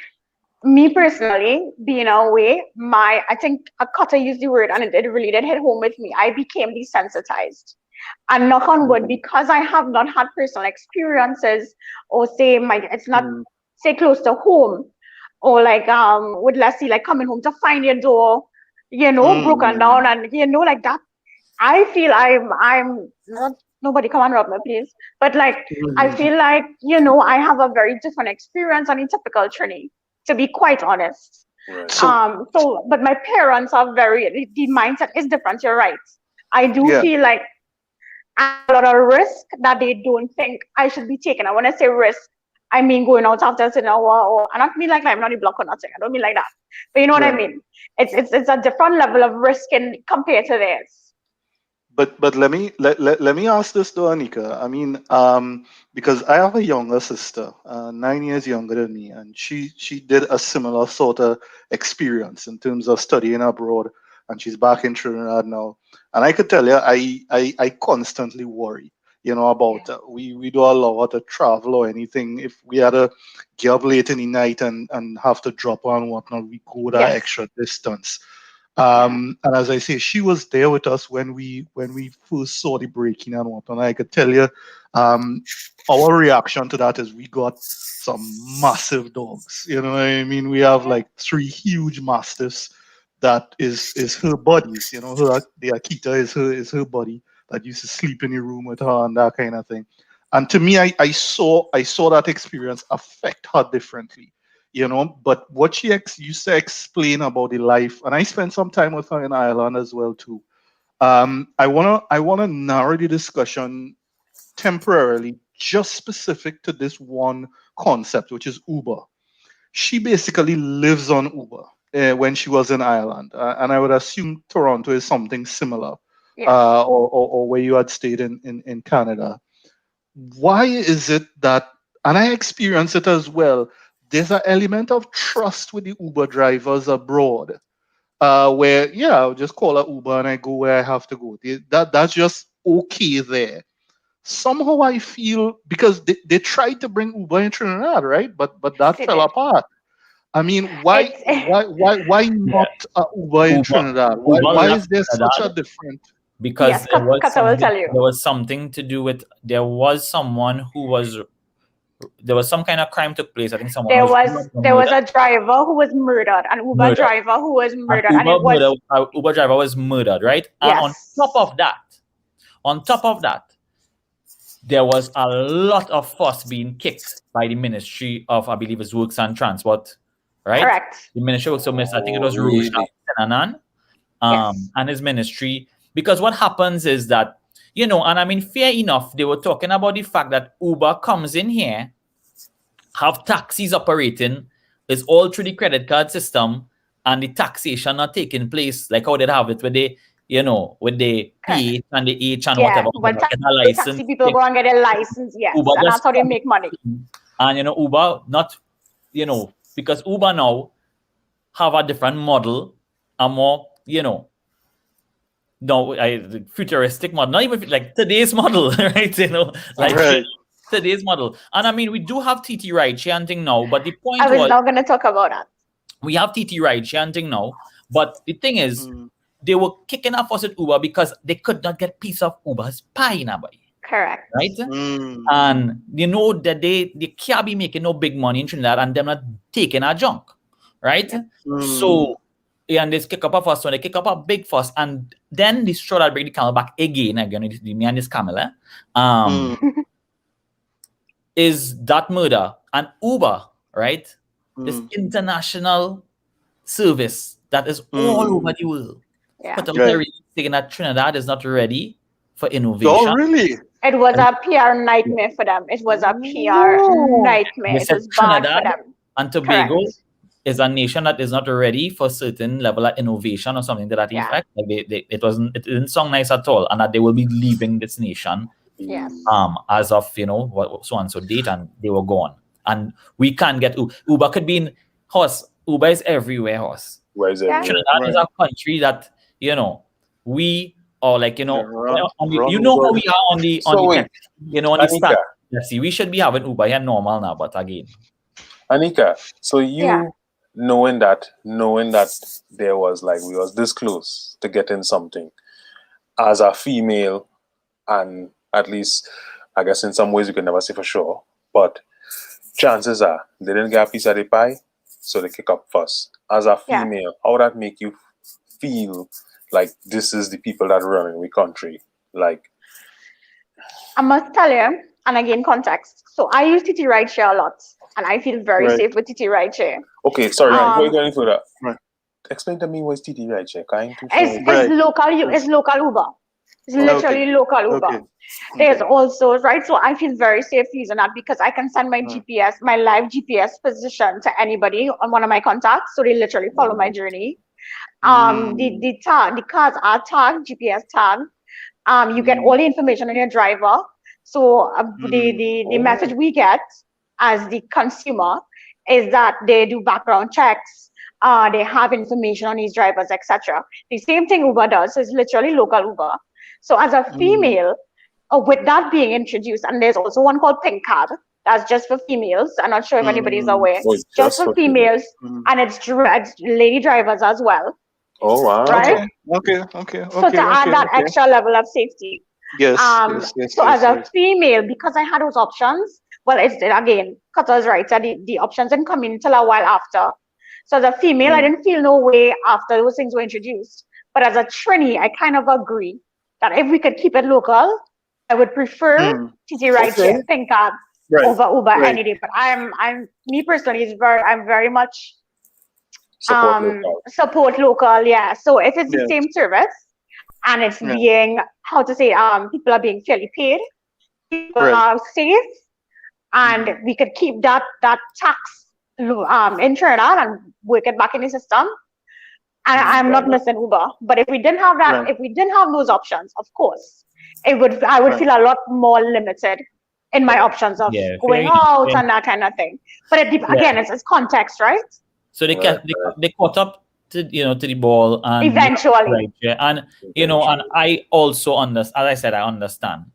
me personally, being away, I think Akata used the word, and it really did hit home with me. I became desensitized. And knock on wood, because I have not had personal experiences, or say it's not say close to home, or like with Leslie, like coming home to find your door, broken down, and like that. I feel I'm not, nobody come and rob me, please. But like, I feel like, I have a very different experience than a typical Trini, to be quite honest. Right. But my parents are the mindset is different. You're right. I do feel like a lot of risk that they don't think I should be taking. I want to say risk, I mean going out after an hour, or I don't mean like I'm not a block or nothing. I don't mean like that. But you know what I mean? It's a different level of risk compared to theirs. But let me ask this though, Anika. I mean, because I have a younger sister, 9 years younger than me, and she did a similar sort of experience in terms of studying abroad, and she's back in Trinidad now. And I could tell you, I constantly worry, about we do a lot of travel or anything. If we had to get up late in the night and have to drop and whatnot, we go that extra distance. And as I say, she was there with us when we first saw the breaking and whatnot. I could tell you, our reaction to that is we got some massive dogs. You know what I mean? We have like 3 huge mastiffs that is her buddies. The Akita is her buddy that used to sleep in the room with her and that kind of thing. And to me, I saw that experience affect her differently. But what she used to explain about the life, and I spent some time with her in Ireland as well too. I wanna narrow the discussion temporarily, just specific to this one concept, which is Uber. She basically lives on Uber when she was in Ireland, and I would assume Toronto is something similar, or where you had stayed in Canada. Why is it that, and I experienced it as well, there's an element of trust with the Uber drivers abroad, where I'll just call an Uber and I go where I have to go. That's just okay there. Somehow I feel, because they tried to bring Uber in Trinidad, right? But that fell apart. I mean, why not Uber in Trinidad? Why is there such a different? Because there was something to do with, there was some kind of crime took place. I think someone there was a driver who was murdered, an Uber driver who was murdered, Uber driver was murdered, right? And on top of that, there was a lot of fuss being kicked by the Ministry of, I believe, it's Works and Transport, right? Correct. The Ministry of Works, I think it was Rouge and his ministry. Because what happens is that, and I mean, fair enough, they were talking about the fact that Uber comes in here, have taxis operating, it's all through the credit card system, and the taxation not taking place like how they have it, where they, with the P and the H and whatever. But taxi people go and get a license, Uber, and that's how they make money. And, Uber not, because Uber now have a different model, a more, no, the futuristic model, not even like today's model, right? You know, like today's model. And I mean, we do have TT rideshare and thing now, but the point I was not going to talk about that. We have TT rideshare and thing now, but the thing is, they were kicking off us at Uber because they could not get piece of Uber's pie in a way. Correct. Right? And you know that they can't be making no big money in Trinidad and they're not taking our junk. Right? So, and they kick up a fuss, when they kick up a big fuss, and then the straw that bring the camel back again, me and this camel, is that murder. And Uber, right? This international service that is all over the world. But I'm saying that Trinidad is not ready for innovation. Oh, really? It was a PR nightmare for them. It was a PR nightmare. It was bad for them. And Tobago is a nation that is not ready for certain level of innovation or something to that effect. Like it didn't sound nice at all, and that they will be leaving this nation. As of so and so date, and they were gone. And we can't get Uber. Could be in horse. Uber is everywhere, horse. Trinidad is a country that we are like how we are on the stand. See, we should be having Uber here normal now, but again, Anika, so you knowing that there was we was this close to getting something as a female, and at least I guess in some ways you can never say for sure, but chances are they didn't get a piece of the pie, so they kick up fuss. As a female, how would that make you feel? Like this is the people that are running the country. Like, I must tell you, and again, context. So I use TT rideshare a lot, and I feel very safe with TT rideshare. Okay, sorry, before you go any further, explain to me what is TT rideshare. It's local. It's local Uber. It's literally local Uber. Okay. There's also so I feel very safe using that because I can send my GPS, my live GPS position to anybody on one of my contacts, so they literally follow my journey. The cars are tagged, GPS tagged. You get all the information on your driver. So the message we get as the consumer is that they do background checks. They have information on these drivers, etc. The same thing Uber does. So it's literally local Uber. So as a female, with that being introduced, and there's also one called Pink Cab. That's just for females. I'm not sure if anybody's aware. Just for females, and it's lady drivers as well. Oh wow! Right? Okay. So to add that extra level of safety. Yes. As a female, because I had those options, well, it's again, Cutter's right. So the options didn't come in until a while after. So as a female, I didn't feel no way after those things were introduced. But as a Trini, I kind of agree that if we could keep it local, I would prefer TT rideshare, Pink Cab over Uber any day. But me personally, I'm very much support local. Yeah. So if it's the same service and it's being people are being fairly paid, people are safe, and we could keep that tax in Trinidad and work it back in the system. And I'm not missing Uber. But if we didn't have that, if we didn't have those options, of course, I would feel a lot more limited in my options of going out and that kind of thing. But again, it's context, right? So they caught up to the ball and eventually, and and I also understand. As I said, I understand.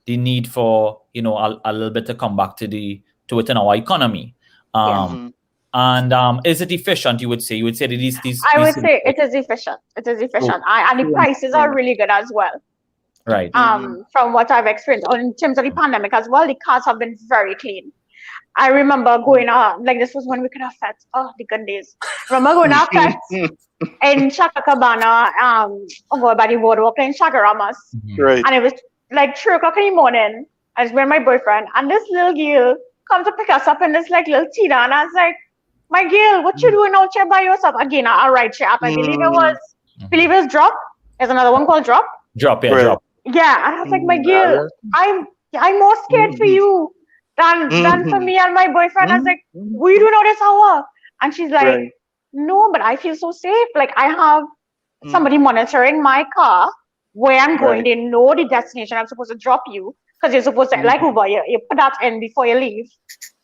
The need for a little bit to come back to it in our economy. And is it efficient? You would say that these. I would say it is efficient. It is efficient, and the prices are really good as well. Right. From what I've experienced, in terms of the pandemic as well, the cars have been very clean. I remember going this was when we could have fets. Oh, the good days. Remember going out fets in Chacacabana, by the boardwalk in Chagaramas. Right. And it was like 3 o'clock in the morning. I was with my boyfriend, and this little girl comes to pick us up in this little Tina, and I was like, my girl, what you doing out here by yourself? Again, a ride share app. I believe it was Drop. There's another one called Drop. Drop. Yeah, and I was like, my girl, I'm more scared for you than for me and my boyfriend. I was like, what are you doing all this hour? And she's like, no, but I feel so safe. Like I have somebody monitoring my car where I'm going. They know the destination I'm supposed to drop you, because you're supposed to, like Uber, you put that in before you leave,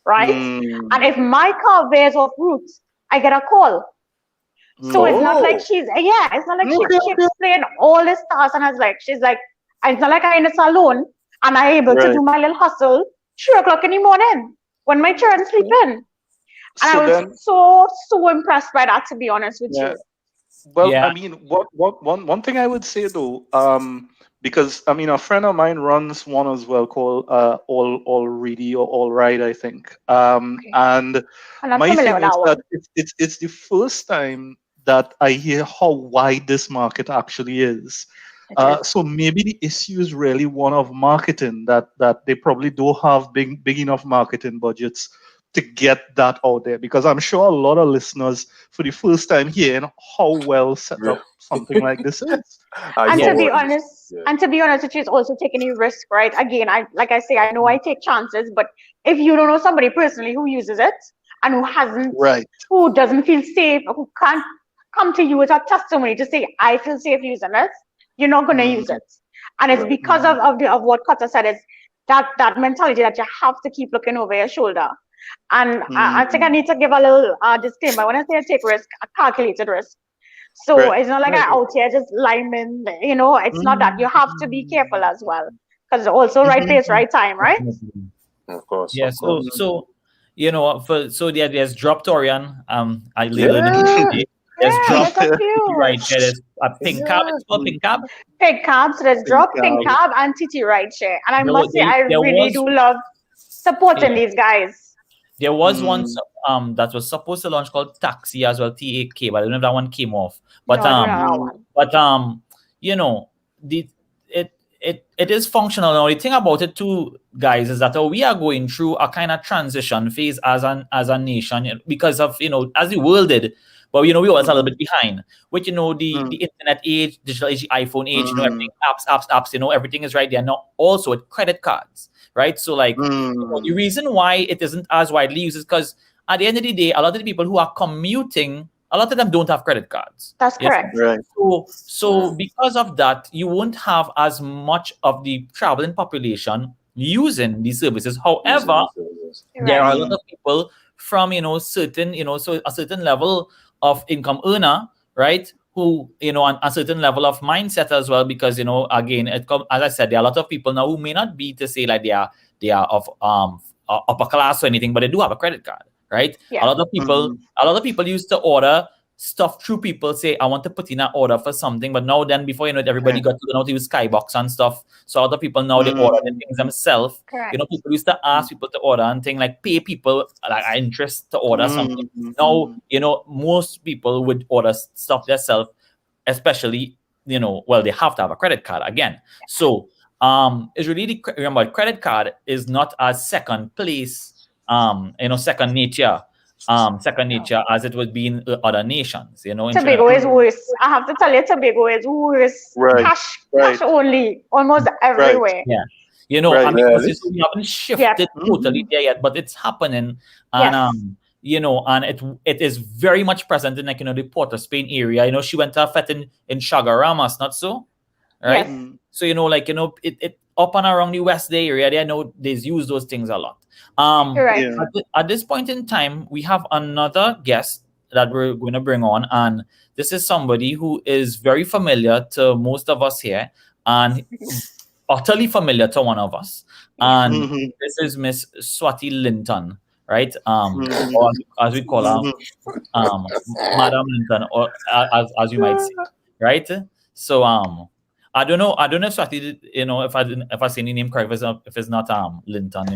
right? And if my car veers off route, I get a call. So it's not like it's not like she explained all this stuff and she's like, it's not like I'm in a salon and I'm able to do my little hustle 3 o'clock in the morning when my children sleeping. And I was so impressed by that, to be honest with you. Well, I mean, one thing I would say though, because I mean, a friend of mine runs one as well called All Ready or All Right, I think. And my thing is that it's the first time that I hear how wide this market actually is. So maybe the issue is really one of marketing, that they probably don't have big enough marketing budgets to get that out there, because I'm sure a lot of listeners for the first time hearing how well set up something like this is. And to be honest with you, it's also taking a risk, right? Again, I know I take chances, but if you don't know somebody personally who uses it and who doesn't feel safe, who can't come to you with a testimony to say, I feel safe using it, you're not going to use it. And it's because of what Kata said, is that mentality that you have to keep looking over your shoulder. And I think I need to give a little disclaimer. When I say I take risk, a calculated risk. So it's not like I'm out here just liming, it's not that. You have to be careful as well. Because also right place, right time, right? Of course. Yeah, so there's Drop Torian. I live in the there's Drop right share. There's Pink Cab. It's called Pink Cab. Pink Cab. So there's Drop, Pink Cab, and TT Ride Share. And I must say, I really do love supporting these guys. There was one that was supposed to launch called Taxi as well, TAK, but I don't know if that one came off. But it is functional now. The thing about it too, guys, is that we are going through a kind of transition phase as a nation because of as the world did. But we was a little bit behind. With the internet age, digital age, iPhone age, everything, apps, everything is right there now. Also with credit cards. Right, so the reason why it isn't as widely used is because at the end of the day, a lot of the people who are commuting, a lot of them don't have credit cards. That's correct. Right. So because of that, you won't have as much of the traveling population using these services. However, there are a lot of people from certain so a certain level of income earner, right? Who on a certain level of mindset as well, because again, as I said, there are a lot of people now who may not be to say like they are of upper class or anything, but they do have a credit card, right? A lot of people used to order stuff through people, say I want to put in an order for something, but now then before everybody got to know to use Skybox and stuff, so other people now they order the things themselves. People used to ask people to order and thing like pay people like interest to order something. Now most people would order stuff themselves, especially they have to have a credit card again. So it's really remember, credit card is not a second place, second nature as it would be in other nations. Tobago is worse. I have to tell you, Tobago is worse. Cash only, almost everywhere. Yeah. We haven't shifted totally there yet, but it's happening. And and it is very much present in the Port of Spain area. She went to a fete in Chagaramas, not so? Right? Yes. So it up and around the West Day area, they know they use those things a lot. At this point in time, we have another guest that we're going to bring on, and this is somebody who is very familiar to most of us here and utterly familiar to one of us. And this is Miss Swati Linton, right? Or as we call her, Madam Linton, or as you might say, right? So I don't know if Swati, if I say the name correct, if it's not Linton,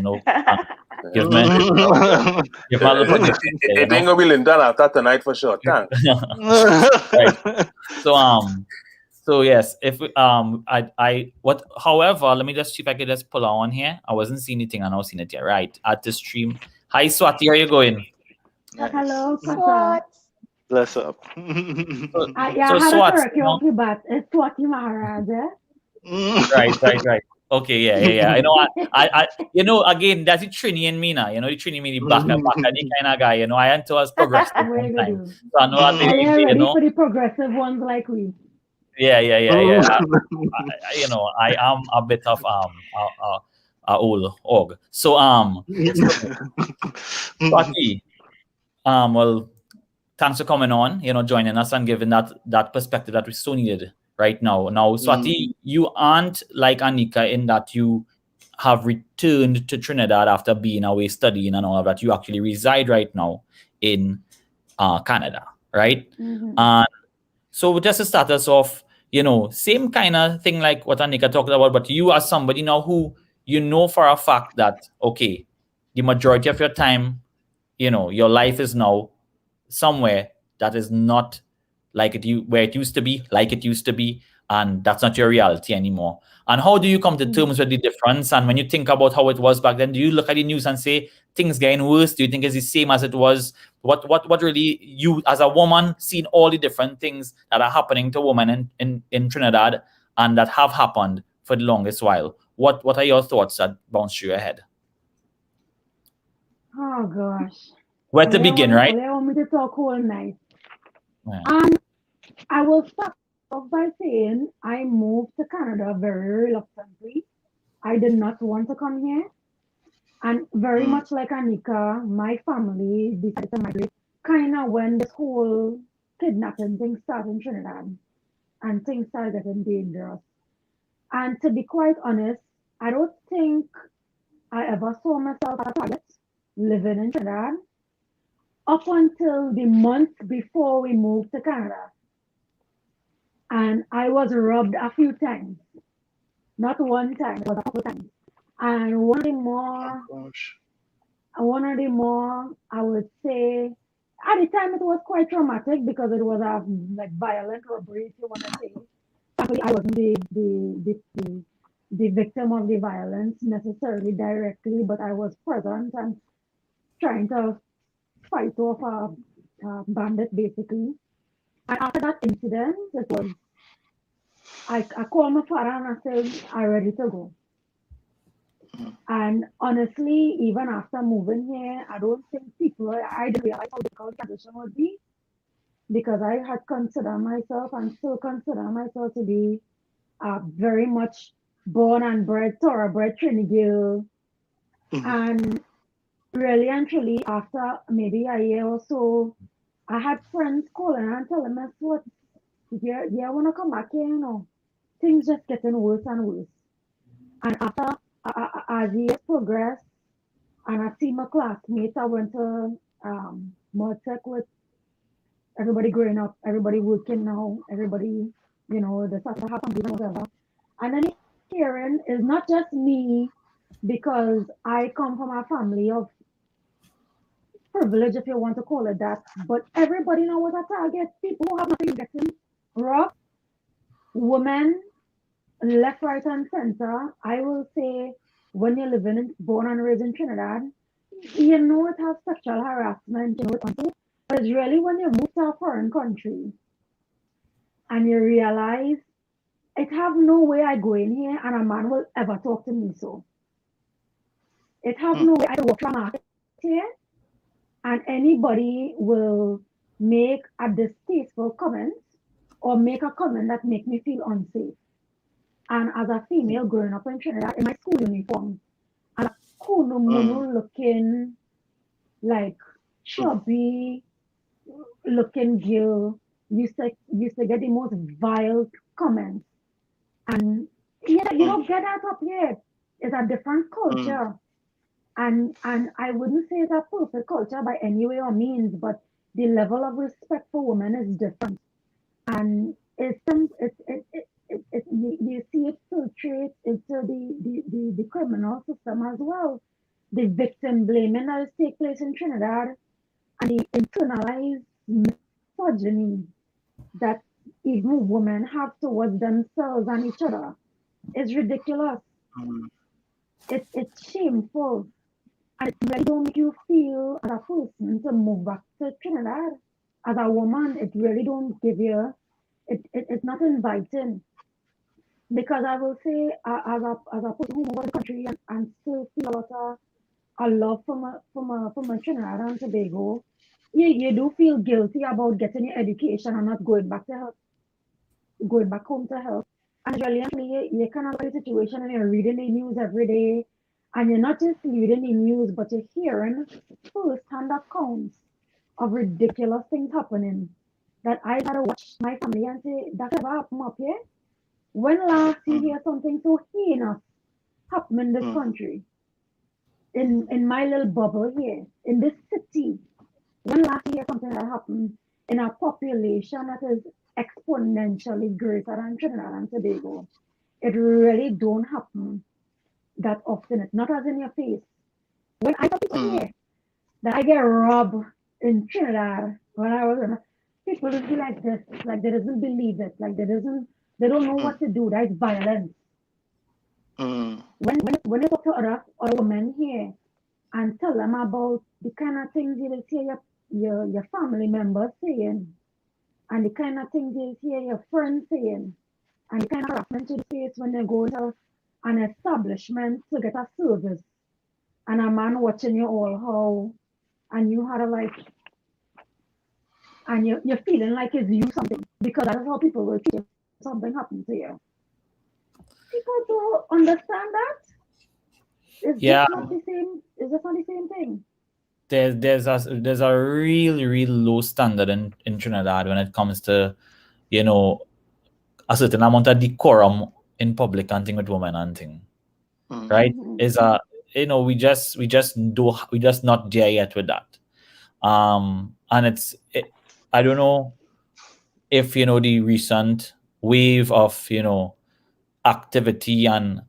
give me a little bit. It ain't gonna be Linton after tonight for sure. Thanks. Right. So yes, if however, let me just see if I could just pull on here. I wasn't seeing anything, I now seen it here. Right at the stream. Hi Swati, how are you going? Hello, Swati. Bless up. I had to correct you, okay, but it's Swati Maharaj. Right. Okay, yeah. Again, that's the Trini and Mina. The Trini me, the back the kind of guy. I am towards progressive. So I know Are you ready for the progressive ones like we? Yeah. I am a bit of old org. So Swati, well, thanks for coming on, joining us and giving that perspective that we so needed right now. Now, Swati, you aren't like Anika in that you have returned to Trinidad after being away studying and all of that. You actually reside right now in Canada, right? And so just to start us off, same kind of thing like what Anika talked about, but you as somebody now who for a fact that, okay, the majority of your time, your life is now somewhere that is not where it used to be, and that's not your reality anymore. And how do you come to terms with the difference? And when you think about how it was back then, do you look at the news and say things getting worse? Do you think it's the same as it was? What really, you as a woman, seeing all the different things that are happening to women in Trinidad and that have happened for the longest while? What are your thoughts that bounce through your head? Oh gosh. Where to begin, right? They want me to talk all night. Yeah. I will start off by saying I moved to Canada very reluctantly. I did not want to come here. And very much like Anika, my family decided to migrate kind of when this whole kidnapping thing started in Trinidad and things started getting dangerous. And to be quite honest, I don't think I ever saw myself as a target living in Trinidad up until the month before we moved to Canada. And I was robbed a few times. Not one time, it was a couple times. And one of the more, I would say, at the time it was quite traumatic because it was a violent robbery, if you want to say. Actually, I wasn't the victim of the violence necessarily directly, but I was present and trying to fight off a bandit, basically. And after that incident, it was, I called my father and I said, I'm ready to go. And honestly, even after moving here, I don't think I didn't realize how difficult the transition would be because I had considered myself and still consider myself to be very much born and bred, thoroughbred Trinidad. And really and truly, after maybe a year or so, I had friends calling and telling me, what, you want to come back here, things just getting worse and worse. And after, as years progressed, and I see my classmates, I went to Modtech with everybody growing up, everybody working now, everybody, the stuff that happens, whatever. And then hearing is not just me, because I come from a family of privilege, if you want to call it that, but everybody now was a target. People who have nothing getting robbed, women, left, right, and center. I will say, when you're born and raised in Trinidad, it has sexual harassment, but it's really when you move to a foreign country and you realize it have no way I go in here and a man will ever talk to me so. It have no way I walk from market here and anybody will make a distasteful comment or make a comment that make me feel unsafe. And as a female growing up in Trinidad, in my school uniform, and a cool looking, like chubby looking girl used to get the most vile comments. And you don't get that up here. It's a different culture. And I wouldn't say it's a perfect culture by any way or means, but the level of respect for women is different. And you see it filtrates into the criminal system as well. The victim blaming that takes place in Trinidad and the internalized misogyny that even women have towards themselves and each other is ridiculous. It's shameful. And it really don't make you feel as a person to move back to Trinidad. As a woman, it really don't give you, it's not inviting. Because I will say, as a person who moved to the country and still feel a lot of a love from Trinidad and Tobago, you do feel guilty about getting your education and not going back home to help. And really, you kind of look at the situation and you're reading the news every day, and you're not just reading the news, but you're hearing first-hand accounts of ridiculous things happening that I gotta watch my family and say, that ever happen up here? When last you hear something so heinous happen in this country? In my little bubble here, in this city, when last you hear something that happened in a population that is exponentially greater than Trinidad and Tobago? It really don't happen that often. It's not as in your face. When I tell people here that I get robbed in Trinidad when I was in, people just be like this, like they doesn't believe it, like they don't know what to do. That's violence. When you talk to other women here and tell them about the kind of things you will hear your family members saying, and the kind of things you hear your friends saying, and the kind of harassment you face when you go to an establishment to get a service, and a man watching you all how, and you had a like, and you're feeling like it's you something, because that is how people will treat you if something happens to you. People don't understand that. It's just not the same. It's just not the same thing. There's a real low standard in Trinidad when it comes to, a certain amount of decorum in public and thing with women and thing. Right? Is we just not there yet with that. And I don't know if the recent wave of activity and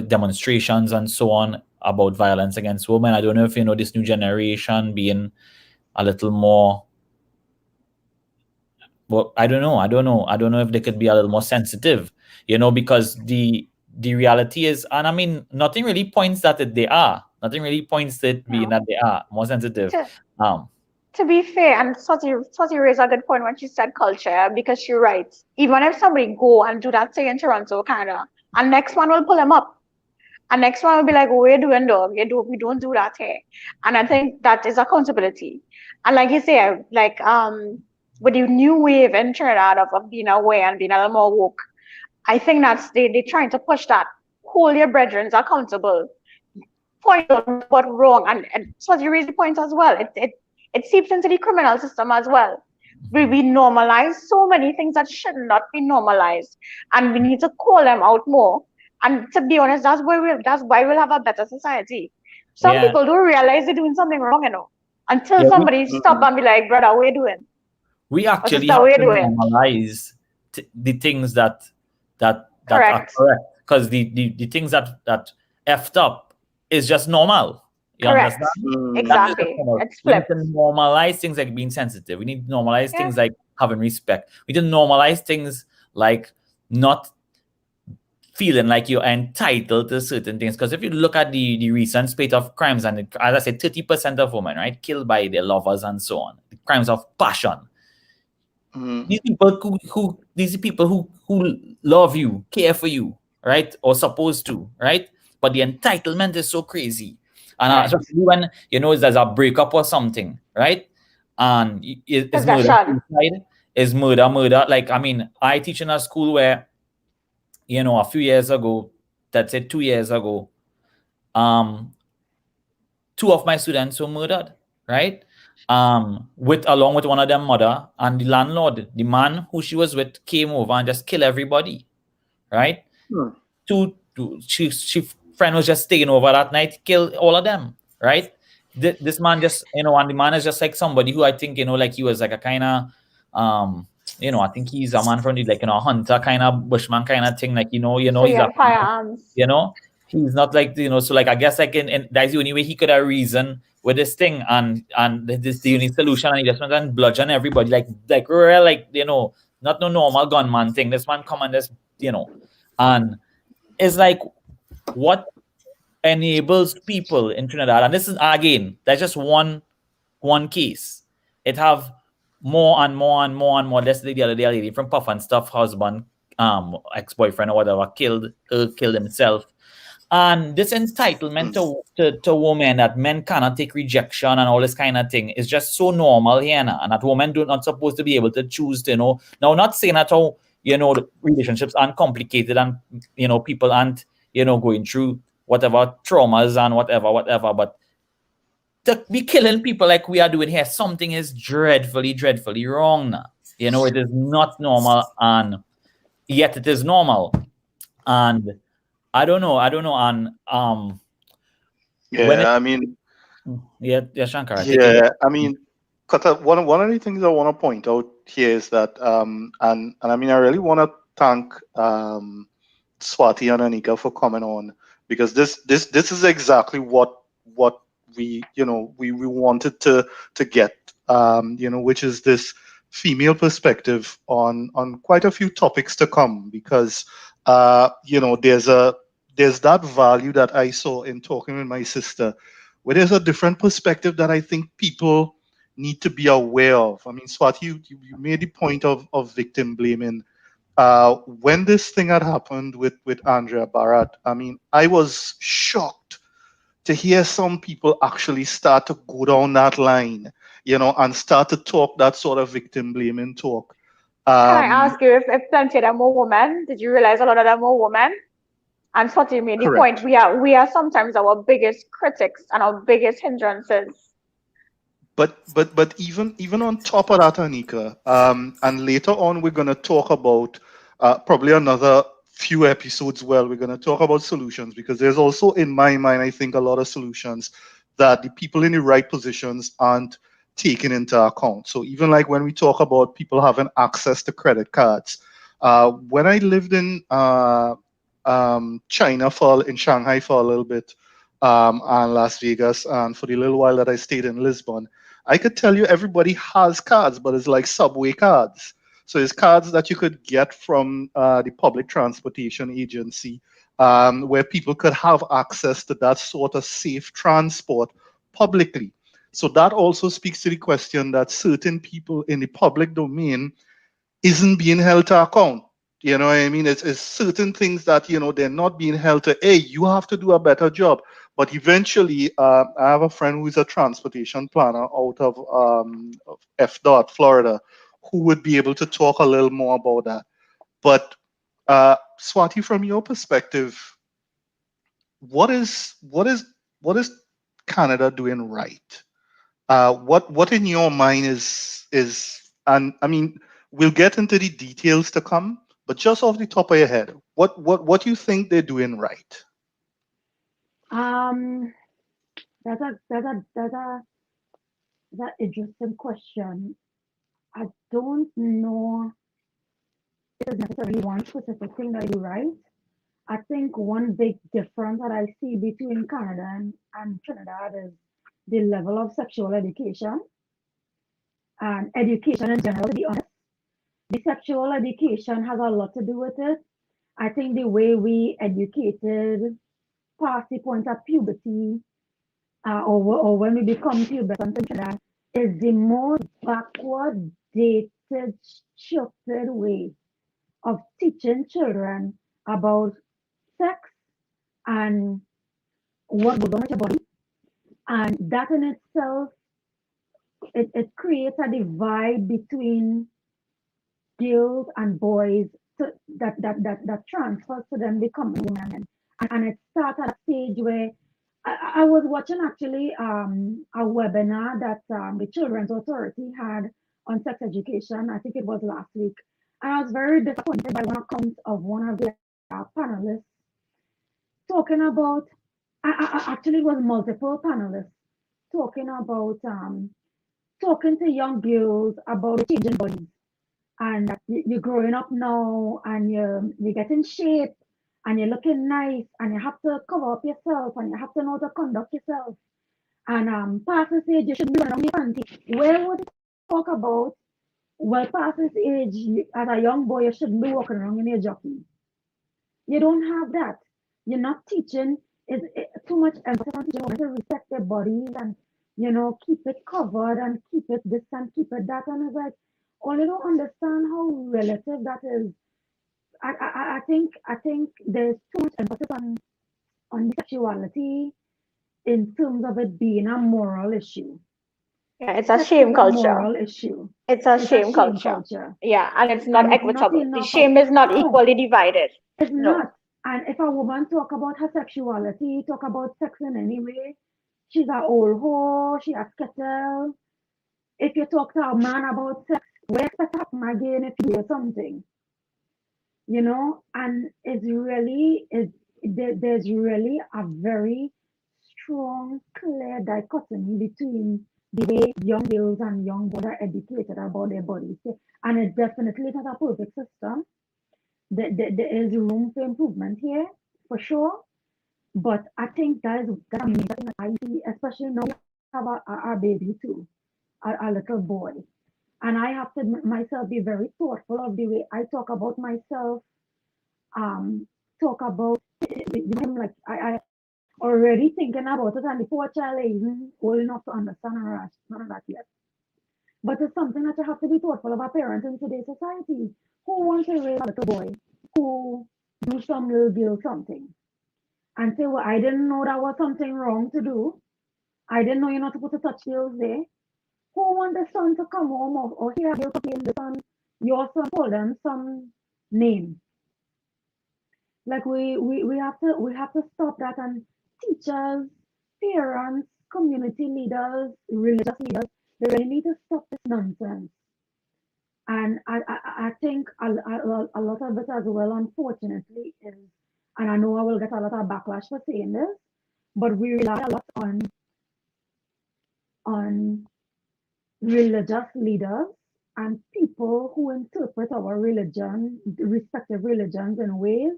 demonstrations and so on about violence against women. I don't know if this new generation being a little more. Well, I don't know if they could be a little more sensitive, because the reality is, and I mean, nothing really points that they are. Nothing really points to it being that they are more sensitive. To be fair, and Soti raised a good point when she said culture, because you're right. Even if somebody go and do that thing in Toronto, Canada, and next one will pull them up. And next one will be like, oh, we're doing dog. We don't do that here. And I think that is accountability. And like you say, like with the new wave in Trinidad of being aware and being a little more woke, I think that's they're trying to push that. Hold your brethren accountable. Point out what's wrong. And so you raise the point as well. It seeps into the criminal system as well. We normalize so many things that should not be normalized, and we need to call them out more. And to be honest, that's why we'll have a better society. Some people don't realize they're doing something wrong, until somebody stop and be like, "Brother, what are you doing?" We actually have to normalize the things that are correct, because the things that effed up is just normal. You correct. Understand? Exactly. It's flipped. We need to normalize things like being sensitive. We need to normalize things like having respect. We need to normalize things like not feeling like you're entitled to certain things. Because if you look at the recent spate of crimes, and as I said, 30% of women, right, killed by their lovers and so on, the crimes of passion. These people who love you, care for you, right, or supposed to, right, but the entitlement is so crazy. And especially when there's a breakup or something, right? And it's murder. Is murder. Like, I mean, I teach in a school where, a few years ago, that's it, 2 years ago, 2 of my students were murdered, right? Along with one of their mother, and the landlord, the man who she was with, came over and just killed everybody, right? She friend was just staying over that night, killed all of them, right? This man just, and the man is just like somebody who I think, like he was like a kind of, I think he's a man from the, like, hunter kind of bushman kind of thing, like, he's a firearms. He's not like, so like, I guess like in that's the only way he could have reason with this thing, and this the only solution, and he just went and bludgeon everybody, like real, like, not no normal gunman thing. This man come and this, and it's like, what enables people in Trinidad, and this is, again, that's just one case. It have more and more and more and more. Let's say the other day, a lady from Puff and Stuff husband, ex-boyfriend or whatever, killed himself. And this entitlement to women, that men cannot take rejection and all this kind of thing, is just so normal here now. And that women do not supposed to be able to choose to, now, not saying that how, the relationships aren't complicated and, people aren't, going through whatever traumas and whatever, but to be killing people like we are doing here, something is dreadfully, dreadfully wrong. You know, it is not normal, and yet it is normal. And I don't know, and Yeah, I mean, Shankar, take it. yeah, I mean, Kata, one of the things I want to point out here is that, and I mean, I really want to thank Swati and Anika for coming on, because this is exactly what we we wanted to get, which is this female perspective on quite a few topics to come, because there's that value that I saw in talking with my sister, where there's a different perspective that I think people need to be aware of. I mean, Swati, you made the point of victim blaming. When this thing had happened with Andrea Barat, I mean, I was shocked to hear some people actually start to go down that line, and start to talk that sort of victim blaming talk. Can I ask you if plenty of them were women? Did you realize a lot of them were women? And Swati made the Correct. point, we are sometimes our biggest critics and our biggest hindrances. But even on top of that, Anika, and later on we're gonna talk about probably another few episodes where we're gonna talk about solutions, because there's also, in my mind, I think, a lot of solutions that the people in the right positions aren't taking into account. So even like when we talk about people having access to credit cards, when I lived in China in Shanghai for a little bit, and Las Vegas, and for the little while that I stayed in Lisbon, I could tell you everybody has cards, but it's like subway cards. So it's cards that you could get from the public transportation agency, where people could have access to that sort of safe transport publicly. So that also speaks to the question that certain people in the public domain isn't being held to account. You know what I mean? It's certain things that, they're not being held to, hey, you have to do a better job. But eventually, I have a friend who is a transportation planner out of F. Florida, who would be able to talk a little more about that. But Swati, from your perspective, what is Canada doing right? What in your mind is, and I mean, we'll get into the details to come, but just off the top of your head, what do you think they're doing right? That's a interesting question. I don't know if there's necessarily one specific thing that you right. I think one big difference that I see between Canada and Trinidad is the level of sexual education and education in general, to be honest. The sexual education has a lot to do with it. I think the way we educated past the point of puberty, or when we become pubescent in Trinidad, is the most backward dated, shifted way of teaching children about sex and what goes on with your body. And that in itself, it creates a divide between girls and boys that transfers to them becoming women. And it starts at a stage where I was watching actually a webinar that the Children's Authority had on sex education. I think it was last week. And I was very disappointed by one account of one of the panelists talking about, actually it was multiple panelists talking about talking to young girls about the changing bodies, and that you're growing up now and you get in shape and you're looking nice and you have to cover up yourself and you have to know how to conduct yourself. And past this age, you shouldn't be running around your panty. Where would you talk about, well, past this age, as a young boy, you shouldn't be walking around in your jockey? You don't have that. You're not teaching. It's too much emphasis on teaching women to respect their bodies and, keep it covered and keep it this and keep it that. And it's like, oh, you don't understand how relative that is. I think there's too much emphasis on sexuality in terms of it being a moral issue. Yeah, it's a shame culture. Moral issue. It's a shame culture. Yeah, and it's not equitable. The shame is not equally divided. It's not. And if a woman talk about her sexuality, talk about sex in any way, she's an old whore, she a kettle. If you talk to a man about sex, what expect to happen again if you do something? And there's really a very strong, clear dichotomy between the way young girls and young boys are educated about their bodies. And it definitely is not a perfect system. There is room for improvement here, for sure. But I think that's a major thing that I see, especially now we have a baby too, a little boy. And I have to myself be very thoughtful of the way I talk about myself, talk about him like I already thinking about it, and the poor child isn't old enough to understand none of that yet. But it's something that you have to be thoughtful of a parent in today's society. Who wants to raise a little boy who do some little girl something and say, well, I didn't know that was something wrong to do. I didn't know you're not supposed to touch girls there. Who want the son to come home or hear a girl complain the son, your son call them some name? Like we have to stop that, and teachers, parents, community leaders, religious leaders, they really need to stop this nonsense. And I think a lot of it as well, unfortunately, is, and I know I will get a lot of backlash for saying this, but we rely a lot on religious leaders and people who interpret our religion, respective religions, in ways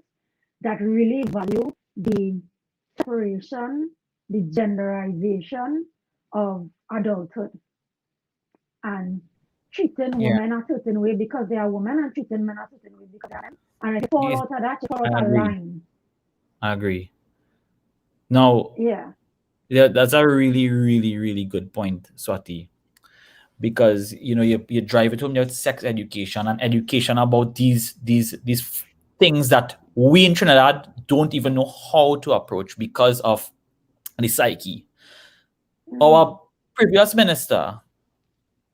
that really value the separation, the genderization of adulthood, and treating women a certain way because they are women, and treating men a certain way because they are men. And if you fall out of that, you fall out of line. I agree. Now, yeah, that's a really, really, really good point, Swati. Because you drive it home with sex education and education about these things that we in Trinidad don't even know how to approach because of the psyche. Our previous minister,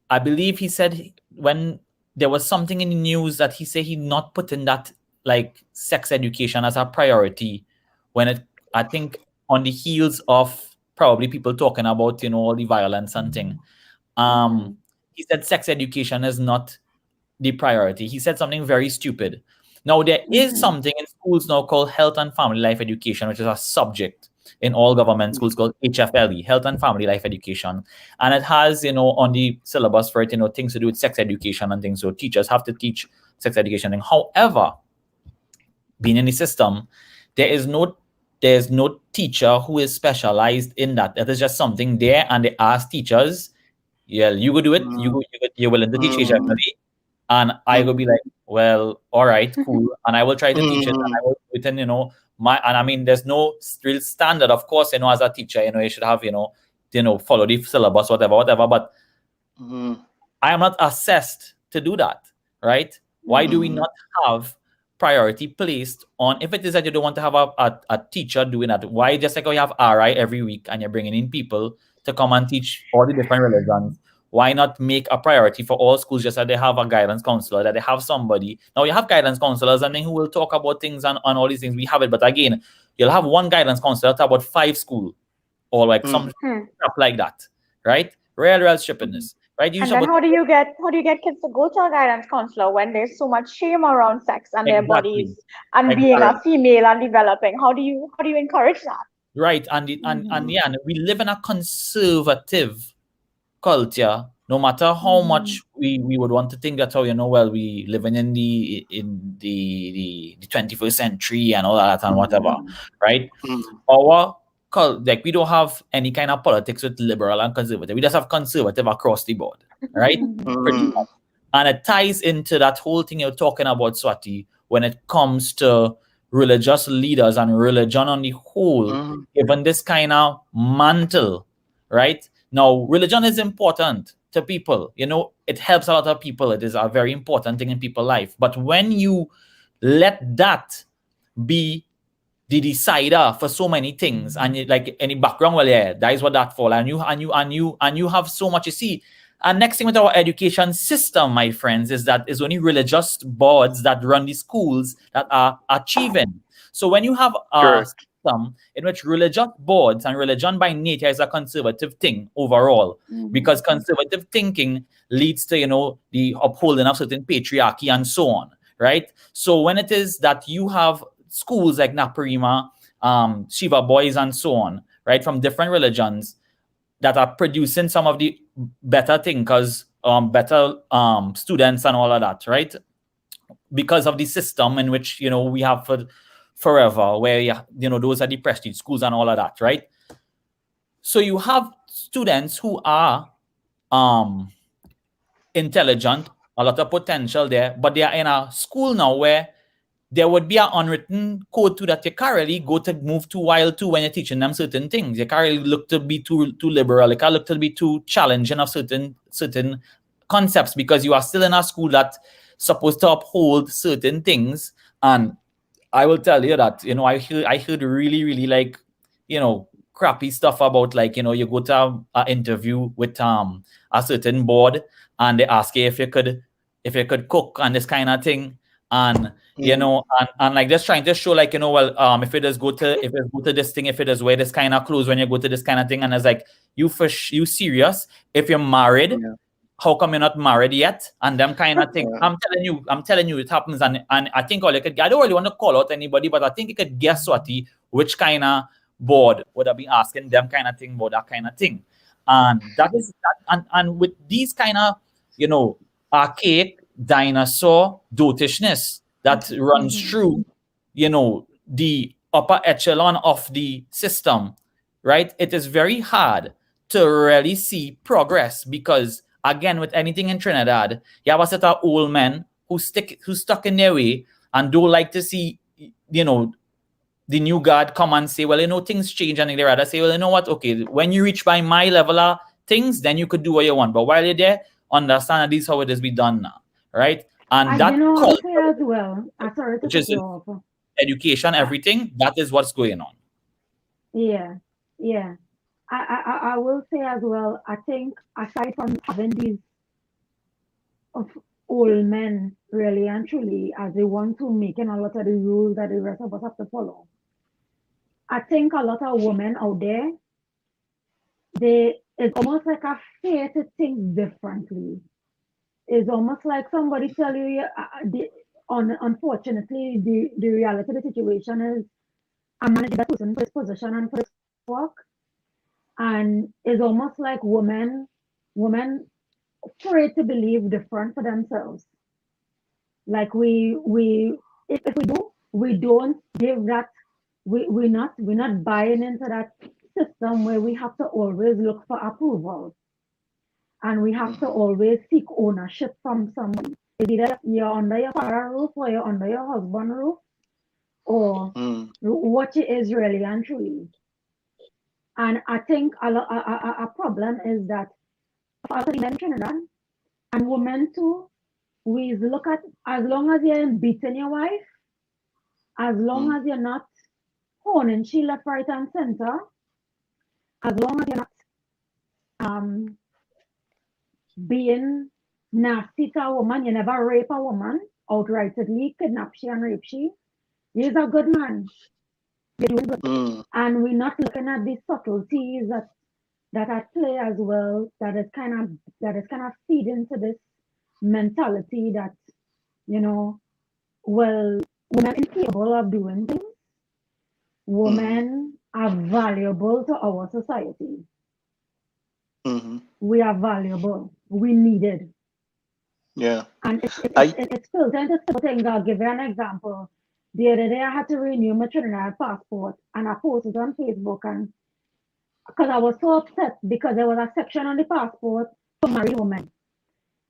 I believe he said when there was something in the news that he said he not putting that like sex education as a priority when it, I think, on the heels of probably people talking about all the violence and thing. He said sex education is not the priority. He said something very stupid. Now, there is something in schools now called health and family life education, which is a subject in all government schools called HFLE, health and family life education. And it has, on the syllabus for it, things to do with sex education and things. So teachers have to teach sex education. However, being in the system, there's no teacher who is specialized in that. That is just something there, and they ask teachers, yeah, you go do it. You're willing to teach HFLE. And I will be like, well, all right, cool. And I will try to teach it. And I will do it in, and I mean, there's no real standard. Of course, as a teacher, you should have, follow the syllabus, whatever. But I am not assessed to do that, right? Why do we not have priority placed on, if it is that you don't want to have a teacher doing that, why just like you have RI every week and you're bringing in people to come and teach all the different religions? Why not make a priority for all schools just that they have a guidance counselor, that they have somebody? Now, you have guidance counselors and then who will talk about things and all these things. We have it. But again, you'll have one guidance counselor talk about 5 schools or like some stuff like that, right? Real strippiness, right? And then how do you get kids to go to a guidance counselor when there's so much shame around sex and their bodies and being a female and developing? How do you encourage that? Right. And we live in a conservative culture, no matter how much we would want to think that we living in the 21st century and all that and whatever, right? Our like we don't have any kind of politics with liberal and conservative. We just have conservative across the board, right? Pretty much. And it ties into that whole thing you're talking about, Swati, when it comes to religious leaders and religion on the whole, given this kind of mantle, right? Now, religion is important to people. It helps a lot of people. It is a very important thing in people's life. But when you let that be the decider for so many things, and like any background, well, yeah, that is what that for. And you have so much. You see, and next thing with our education system, my friends, is that it's only religious boards that run the schools that are achieving. So when you have system in which religious boards, and religion by nature is a conservative thing overall, because conservative thinking leads to, the upholding of certain patriarchy and so on, right? So when it is that you have schools like Naparima, Shiva Boys and so on, right, from different religions that are producing some of the better thinkers, better students and all of that, right? Because of the system in which, we have for forever, where, those are the prestige schools and all of that, right? So you have students who are intelligent, a lot of potential there, but they are in a school now where there would be an unwritten code to that you can't really go to move too wild too when you're teaching them certain things. You can't really look to be too liberal. You can't look to be too challenging of certain concepts, because you are still in a school that's supposed to uphold certain things. And I will tell you that, I heard really, really like, crappy stuff about, like, you go to an interview with a certain board and they ask you if you could cook and this kind of thing. And and like just trying to show, like, if it is go to this thing, if it is wear this kind of clothes when you go to this kind of thing, and it's like, you serious? If you're married, how come you're not married yet? And them kind of thing. I'm telling you, it happens. And I think I don't really want to call out anybody, but I think you could guess which kind of board would have been asking them kind of thing about that kind of thing. And that is that. And with these kind of, archaic dinosaur dotishness that runs through, the upper echelon of the system, right? It is very hard to really see progress, because again, with anything in Trinidad, you have a set of old men who stuck in their way and don't like to see, the new guard come and say, well, things change, and they rather say, well, you know what? Okay, when you reach by my level of things, then you could do what you want. But while you're there, understand that this is how it is be done now, right? And that culture as well, which is education, everything, that is what's going on. Yeah. I will say as well, I think aside from having these old men really and truly as they want to make a lot of the rules that the rest of us have to follow, I think a lot of women out there, it's almost like a fear to think differently. It's almost like somebody tell you, unfortunately, the reality of the situation is, I'm managing that person for this position and for this work. And it's almost like women afraid to believe different for themselves. Like if we do, we don't give that. We're not buying into that system where we have to always look for approval, and we have to always seek ownership from somebody. Either you're under your father's roof or you're under your husband's roof, or what it is really and truly. And I think a problem is that for men in Trinidad and women too, we look at, as long as you're beating your wife, as long as you're not honing she left, right, and center, as long as you're not being nasty to a woman, you never rape a woman outrightly, kidnap she and rape she, he's a good man. You're doing good. And we're not looking at these subtleties that at play as well, that is kind of feeding into this mentality that, women are capable of doing things. Women are valuable to our society. We are valuable. We needed. Yeah. And it's built into things. I'll give you an example. The other day I had to renew my Trinidad passport, and I posted on Facebook, and because I was so upset because there was a section on the passport for married women.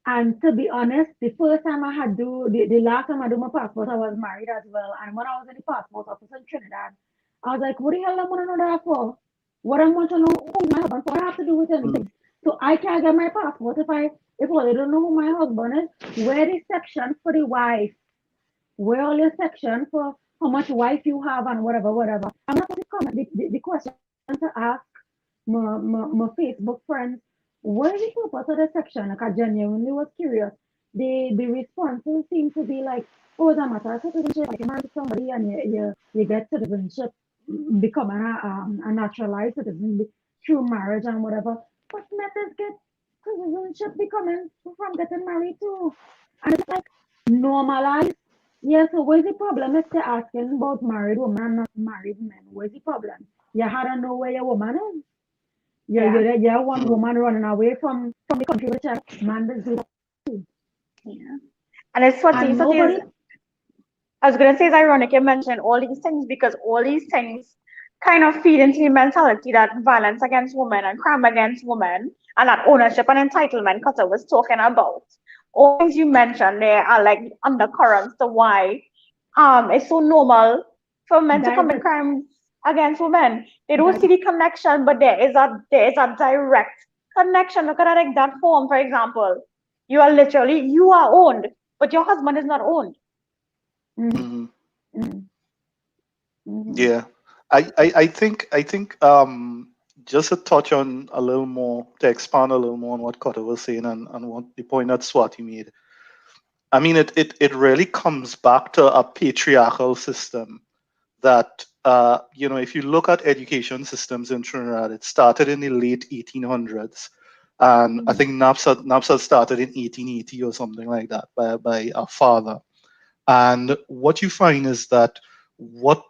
And to be honest, the first time I had the last time I do my passport, I was married as well. And when I was in the passport office in Trinidad, I was like, what the hell am I want to know that for? What I want to know who's my husband, what I have to do with anything. So I can't get my passport if I don't know who my husband is. Where the section for the wife? Where all your section for how much wife you have and whatever. I'm not going to comment. The question to ask my Facebook friends, what is the purpose of the section? Like, I genuinely was curious. The responses seem to be like, oh, it's a matter of citizenship. Like, you marry somebody and you get citizenship becoming a naturalized citizen through marriage and whatever. But methods get citizenship becoming from getting married too. And it's like normalized. Yeah, so where's the problem if they're asking about married women and not married men? Where's the problem? You had to know where your woman is. You're one woman running away from the country which a man is doing. Yeah. And it's funny, And so nobody. I was gonna say it's ironic you mentioned all these things because all these things kind of feed into the mentality that violence against women and crime against women and that ownership and entitlement Cutter was talking about. All things you mentioned there are like undercurrents to why it's so normal for men to That is commit it. crimes against women. They don't That see the connection, but there is a direct connection. Look at it like that form, for example. You are owned, but your husband is not owned. mm-hmm, Hmm. mm-hmm, Yeah, I think just to touch on a little more, to expand a little more on what Kotta was saying and what the point that Swati made. I mean, it really comes back to a patriarchal system that if you look at education systems in Trinidad, it started in the late 1800s, and I mm-hmm, think NAPSA started in 1880 or something like that by our father. And what you find is that what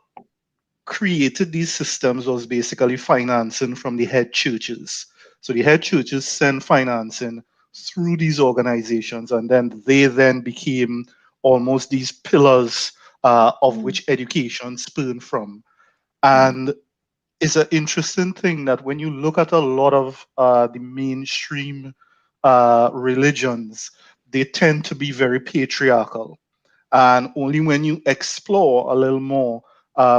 created these systems was basically financing from the head churches. So the head churches send financing through these organizations, and then they then became almost these pillars of mm-hmm, which education spurned from. mm-hmm, And it's an interesting thing that when you look at a lot of the mainstream religions, they tend to be very patriarchal, and only when you explore a little more,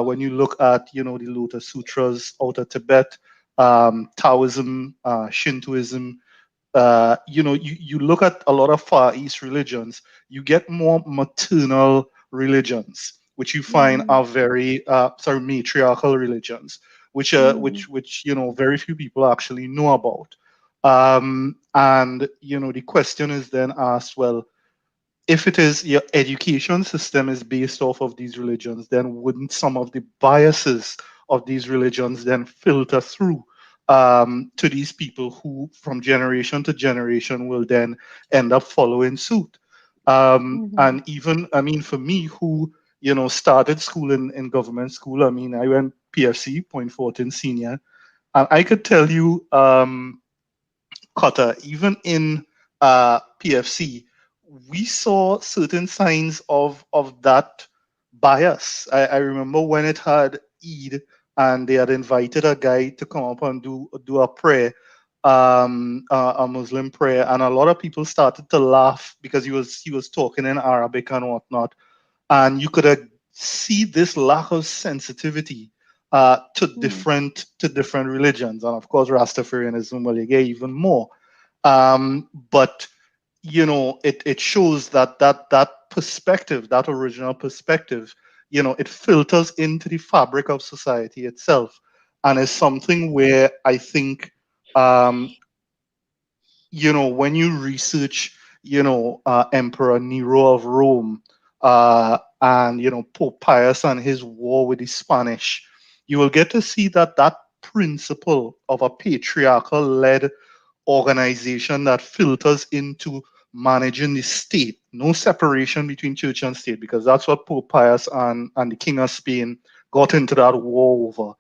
when you look at the Lotus Sutras out of Tibet, Taoism, Shintoism, you look at a lot of Far East religions, you get more maternal religions, which you find mm-hmm, are very matriarchal religions, which mm-hmm, which very few people actually know about. And the question is then asked, well, if it is your education system is based off of these religions, then wouldn't some of the biases of these religions then filter through to these people who, from generation to generation, will then end up following suit? mm-hmm, And even, I mean, for me, who started school in government school, I mean, I went PFC, Point Fortin Senior, and I could tell you. Qatar, even in PFC, we saw certain signs of that bias. I remember when it had Eid and they had invited a guy to come up and do a prayer, a Muslim prayer, and a lot of people started to laugh because he was talking in Arabic and whatnot, and you could see this lack of sensitivity to different religions, and of course Rastafarianism. Well, you get even more, but it shows that perspective, that original perspective, it filters into the fabric of society itself, and is something where I think um, when you research, Emperor Nero of Rome, and Pope Pius and his war with the Spanish, you will get to see that principle of a patriarchal-led organization that filters into managing the state, no separation between church and state, because that's what Pope Pius and the King of Spain got into that war over.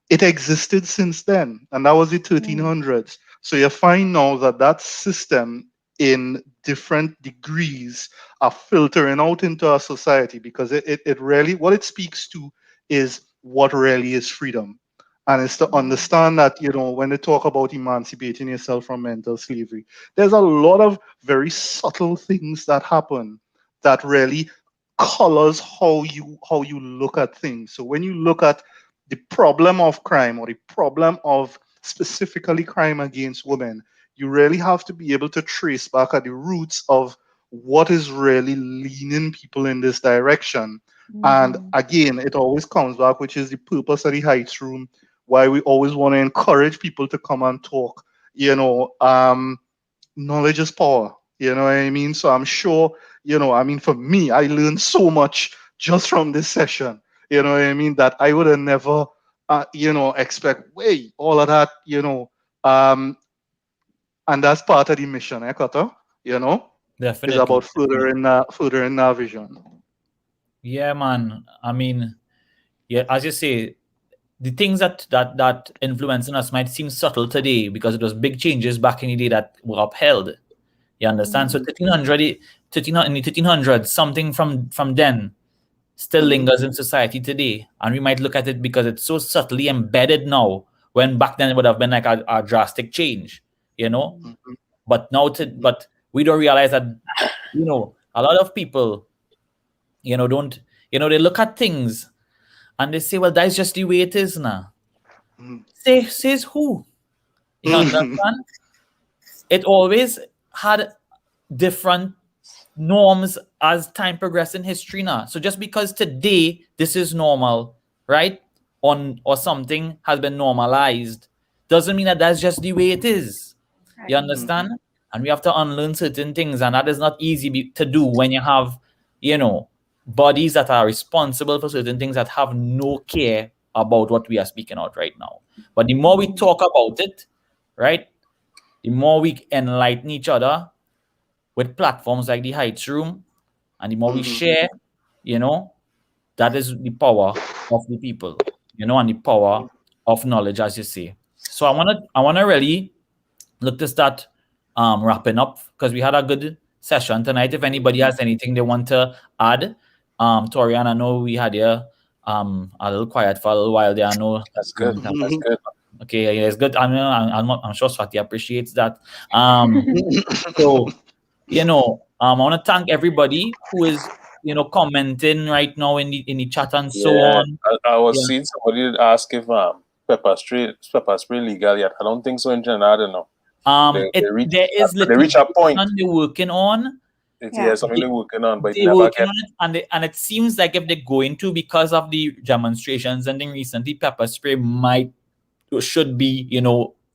It existed since then, and that was the mm-hmm, 1300s. So you find now that system in different degrees are filtering out into our society, because it really, what it speaks to is what really is freedom. And it's to understand that, when they talk about emancipating yourself from mental slavery, there's a lot of very subtle things that happen that really colors how you look at things. So when you look at the problem of crime, or the problem of specifically crime against women, you really have to be able to trace back at the roots of what is really leaning people in this direction. And mm-hmm, again, it always comes back, which is the purpose of the Heights Room, why we always want to encourage people to come and talk. Knowledge is power. You know what I mean? So I'm sure, I mean, for me, I learned so much just from this session. You know what I mean? That I would have never, expect, all of that, and that's part of the mission, Koto? It's Definitely. about furthering our vision. Yeah, man. I mean, yeah, as you say, the things that influencing us might seem subtle today because it was big changes back in the day that were upheld. You understand? So 1300s, something from then still lingers in society today. And we might look at it because it's so subtly embedded now, when back then it would have been like a drastic change, But now, but we don't realize that, a lot of people, don't, they look at things and they say, well, that's just the way it is now. Says who? You understand? It always had different norms as time progressed in history now. So just because today this is normal, right? Or something has been normalized, doesn't mean that that's just the way it is. Right. You understand? And we have to unlearn certain things, and that is not easy to do when you have, bodies that are responsible for certain things that have no care about what we are speaking out right now. But the more we talk about it, right, the more we enlighten each other with platforms like the Heights Room, and the more we share, that is the power of the people, and the power of knowledge, as you say. So I wanna really look to start wrapping up, because we had a good session tonight. If anybody has anything they want to add, Torian, I know we had here a little quiet for a little while there. I know that's good. That's good. Okay, yeah, it's good. I'm sure Swati appreciates that. So, I want to thank everybody who is, commenting right now in the chat and so on. I was seeing somebody did ask if pepper spray legal yet. I don't think so in Trinidad, I don't know. They reach a point they're working on. Something they're working on, but they're working on it, and it seems like if they're going to, because of the demonstrations and then recently, pepper spray should be,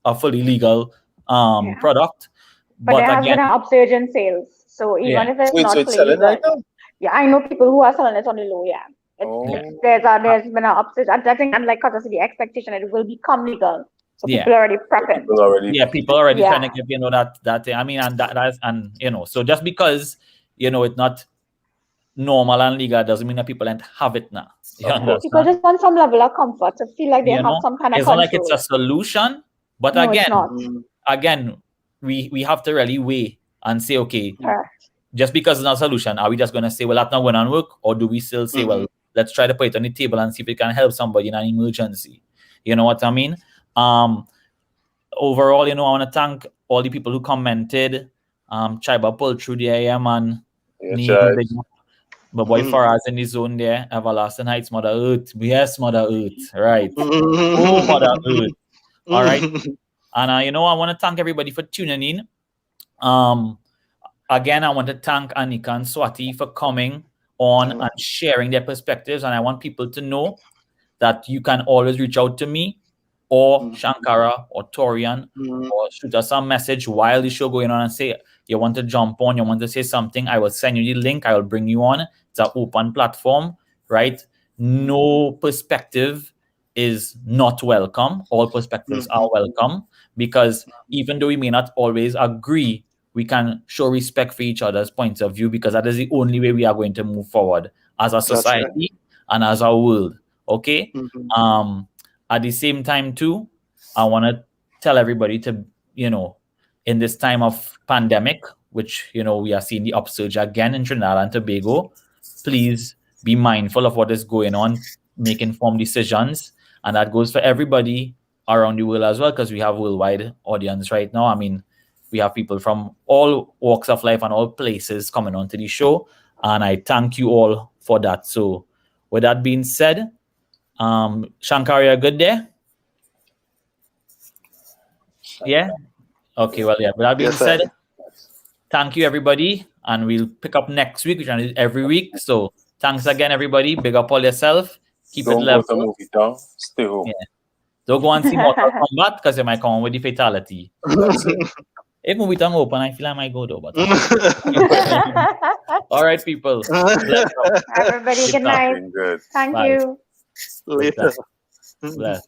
a fully legal product. But there has been an upsurge in sales. So even if it's not fully legal, right now? Yeah, I know people who are selling it on the low. There's been an upsurge. I think, and like Carter said, the expectation that it will become legal. So people are already prepping. People are already trying to get, that thing. I mean, and that's, and so just because it's not normal and legal doesn't mean that people don't have it now. People just want some level of comfort to feel like they have some kind of control. It's not like it's a solution, but again, we have to really weigh and say, okay, just because it's not a solution, are we just going to say, well, that's not going to work? Or do we still say, well, let's try to put it on the table and see if it can help somebody in an emergency? You know what I mean? Overall, I want to thank all the people who commented. Chiba pulled through the AM and my boy Faraz in the zone there. Everlasting Heights, Mother Earth. Yes, Mother Earth. Right. Oh, Mother Earth. All right. And I want to thank everybody for tuning in. Again, I want to thank Anika and Swati for coming on and sharing their perspectives. And I want people to know that you can always reach out to me or Shankara or Torian or shoot us a message while the show going on and say you want to jump on, you want to say something. I will send you the link. I will bring you on. It's an open platform, right? No perspective is not welcome. All perspectives are welcome, because even though we may not always agree, we can show respect for each other's points of view, because that is the only way we are going to move forward as a society and as a world. Okay. At the same time too, I want to tell everybody to, in this time of pandemic, which, we are seeing the upsurge again in Trinidad and Tobago, please be mindful of what is going on, make informed decisions. And that goes for everybody around the world as well, because we have worldwide audience right now. I mean, we have people from all walks of life and all places coming onto the show. And I thank you all for that. So with that being said, Shankar, you're good there? Yeah? Okay, well, yeah. With that being said, thank you, everybody. And we'll pick up next week. We're trying to do it every week. So thanks again, everybody. Big up all yourself. Keep it level. Don't go to movie town. Stay home. Yeah. Don't go and see Mortal Kombat, because you might come on with the fatality. If movie town open, I feel I might go though. But all right, people. Everybody, good night. Good. Thank you. Later. Bless.